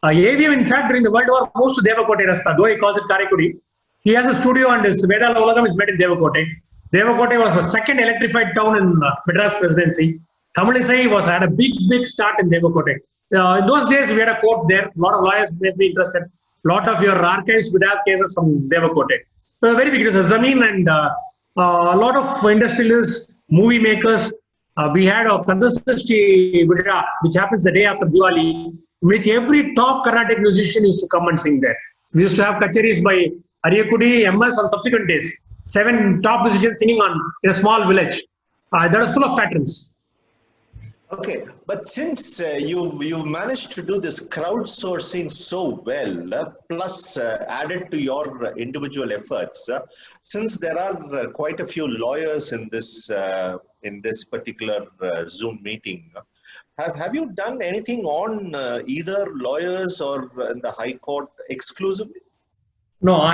AVM, in fact, during the World War, moves to Devakote Rasta, though he calls it Karaikudi. He has a studio and his Vedala Ulagam is made in Devakote. Devakote was the second electrified town in Madras Presidency. Tamilisai had a big start in Devakote. In those days, we had a court there. A lot of lawyers may be interested. A lot of your archives would have cases from Devakote. So very big. It was a Zameen and a lot of industrialists, movie makers. We had a Kandasashti Vidra, which happens the day after Diwali, in which every top Carnatic musician used to come and sing there. We used to have kacheris by Ariyakudi, MS on subsequent days. 7 top musicians singing in a small village. That was full of patterns. Okay, but since you've managed to do this crowdsourcing so well, plus added to your individual efforts, since there are quite a few lawyers in this particular Zoom meeting, have you done anything on either lawyers or in the High Court exclusively? No,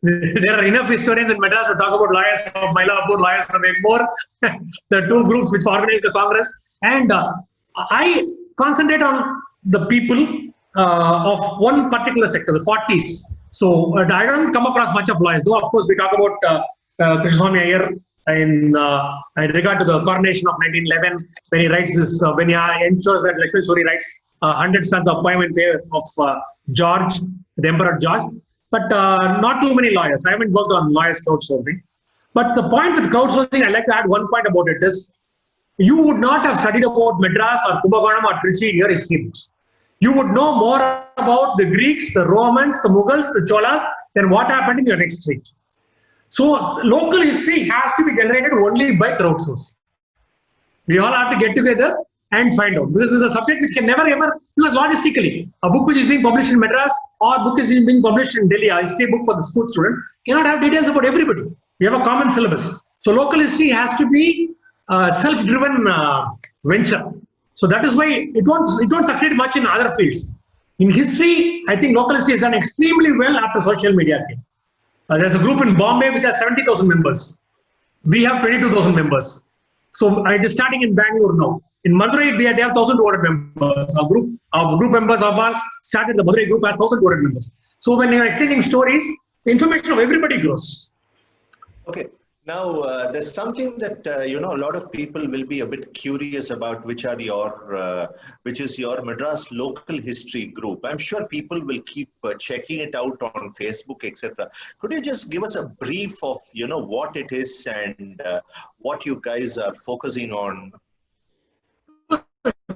there are enough historians in Madras to talk about lawyers of Mylapore, lawyers of Egmore, the 2 groups which organize the Congress. And I concentrate on the people of one particular sector, the 40s. So I don't come across much of lawyers, though of course we talk about Krishnaswamy Iyer, in regard to the coronation of 1911, when he writes this, when he ensures that Lakshmi Suri writes 100 sons the appointment of George, the Emperor George, but not too many lawyers. I haven't worked on lawyers crowdsourcing. But the point with crowdsourcing, I'd like to add one point about it is, you would not have studied about Madras or Kumbakonam or Trichy in your history books. You would know more about the Greeks, the Romans, the Mughals, the Cholas than what happened in your next street. So local history has to be generated only by crowdsourcing. We all have to get together and find out. Because this is a subject which can never ever, because logistically, a book which is being published in Madras or a book is being published in Delhi, a history book for the school student, cannot have details about everybody. We have a common syllabus. So local history has to be a self-driven venture. So that is why it won't succeed much in other fields. In history, I think local history has done extremely well after social media came. There's a group in Bombay which has 70,000 members. We have 22,000 members. So it is starting in Bangalore now. In Madurai, they have 1,200 members. Our group members of ours started, the Madurai group has 1,200 members. So when you are exchanging stories, the information of everybody grows. Okay. Now, there's something that, a lot of people will be a bit curious about, which is your Madras local history group. I'm sure people will keep checking it out on Facebook, etc. Could you just give us a brief of, what it is and what you guys are focusing on?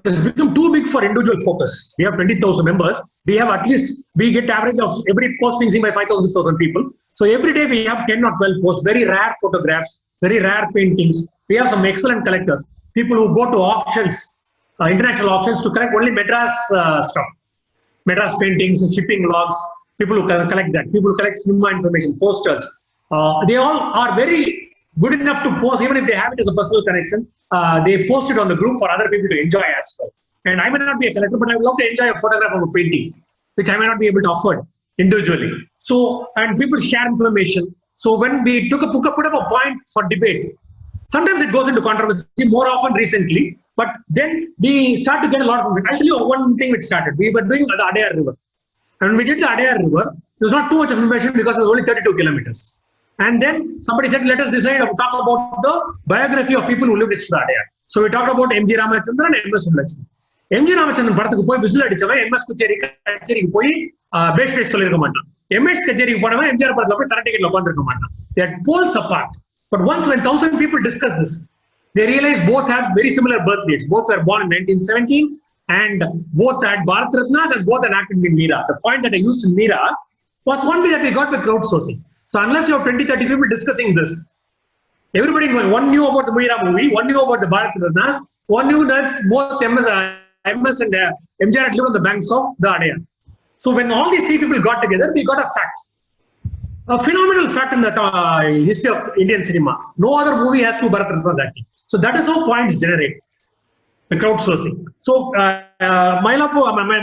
It's become too big for individual focus. We have 20,000 members. We have at least, we get average of every post being seen by 5,000, 6,000 people. So every day we have 10 or 12 posts, very rare photographs, very rare paintings. We have some excellent collectors, people who go to auctions, international auctions to collect only Madras stuff. Madras paintings and shipping logs, people who collect that, people who collect cinema information, posters. They all are very good enough to post, even if they have it as a personal connection, they post it on the group for other people to enjoy as well. And I may not be a collector, but I would love to enjoy a photograph of a painting, which I may not be able to afford individually. So, and people share information. So when we put up a point for debate, sometimes it goes into controversy, more often recently, but then we start to get a lot of it. I'll tell you one thing which started. We were doing the Adayar River. And when we did the Adayar River, there was not too much information because it was only 32 kilometers. And then somebody said, let us talk about the biography of people who lived next to the Adayar. So we talked about M.G. Ramachandran and M.S. Subbulakshmi. M.G. Ramachandran படத்துக்கு போய் whistle அடிச்சவன் M.S. கச்சேரிக்கு போய் பேஷ் சொல்லிருக்க மாட்டான். M.S. கச்சேரிக்கு போனவன் எம்ஜிஆர் படத்துல போய் தர டிக்கெட்ல உட்கார்ந்திருக்க மாட்டான். They are poles apart. But once when 1,000 people discuss this, they realize both have very similar birth dates. Both were born in 1917 and both had Bharat Ratnas and both had acted in Meera. The point that I used in Meera was one way that we got by crowdsourcing. So unless you have 20, 30 people discussing this, everybody knew. One knew about the Meera movie, one knew about the Bharat Ratnas, one knew that both MS and MJR had lived on the banks of the Adayar. So when all these three people got together, they got a fact. A phenomenal fact in the history of Indian cinema. No other movie has two Bharat Ratnas acting. So that is how points generate. The crowdsourcing. So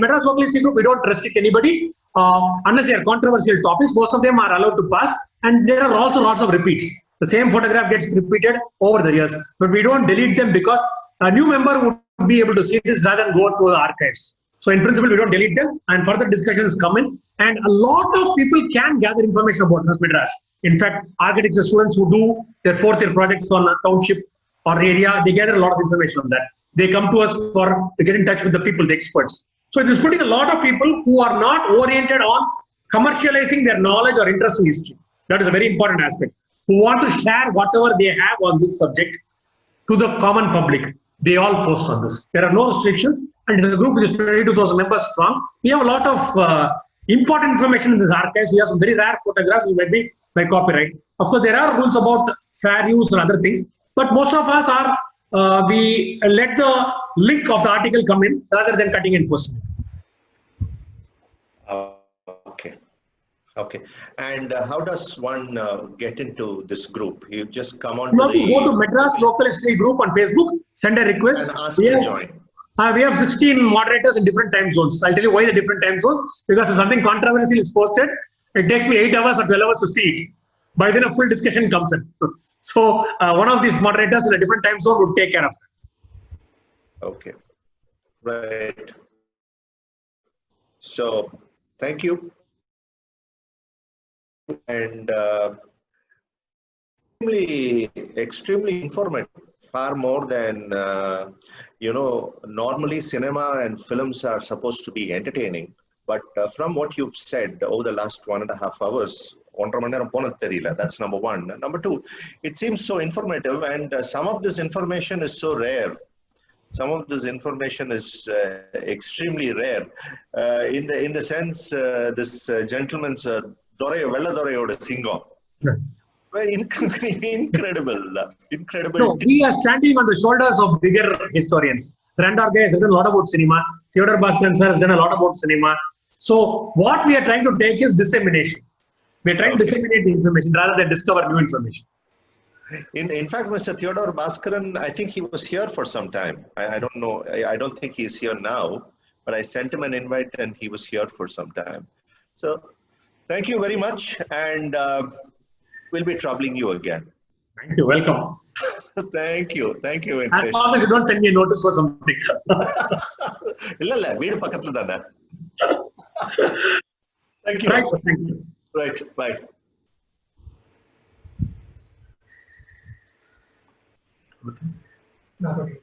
Madras Local History Group, we don't restrict anybody unless they are controversial topics. Most of them are allowed to pass, and there are also lots of repeats. The same photograph gets repeated over the years, but we don't delete them because a new member would be able to see this rather than go through the archives. So in principle, we don't delete them, and further discussions come in, and a lot of people can gather information about Madras. In fact, architecture students who do their fourth year projects on a township or area, they gather a lot of information on that. They come to us to get in touch with the people, the experts. So it is putting a lot of people who are not oriented on commercializing their knowledge or interest in history. That is a very important aspect. Who want to share whatever they have on this subject to the common public. They all post on this. There are no restrictions, and it's a group which is 22,000 members strong. We have a lot of important information in this archives. We have some very rare photographs, which might be by copyright. Of course, there are rules about fair use and other things, but most of us are we let the link of the article come in rather than cutting and posting it. Okay. And how does one get into this group? You just come on. You go to Madras Local History Group on Facebook, send a request, and ask to join. We have 16 moderators in different time zones. I'll tell you why the different time zones. Because if something controversial is posted, it takes me 8 hours or 12 hours to see it. By then a full discussion comes in. So one of these moderators in a different time zone would take care of it. Okay. Right. So thank you. And extremely informative, far more than, normally cinema and films are supposed to be entertaining. But from what you've said over the last 1.5 hours, that's number one. Number two, it seems so informative, and some of this information is so rare. Some of this information is extremely rare. In the sense, this gentleman's Vella Dorayoda Singam. Very incredible. No, we are standing on the shoulders of bigger historians. Randarge has written a lot about cinema. Theodore Bhaskaran sir has done a lot about cinema. So what we are trying to take is dissemination. We are trying to disseminate the information rather than discover new information. In fact, Mr. Theodore Bhaskaran, I think he was here for some time. I don't know. I don't think he's here now, but I sent him an invite and he was here for some time. So thank you very much. And we'll be troubling you again. Thank you. Welcome. Thank you. Thank you. As long as you don't send me a notice for something. Thank you. Right. Thank you. Right. Bye. Okay.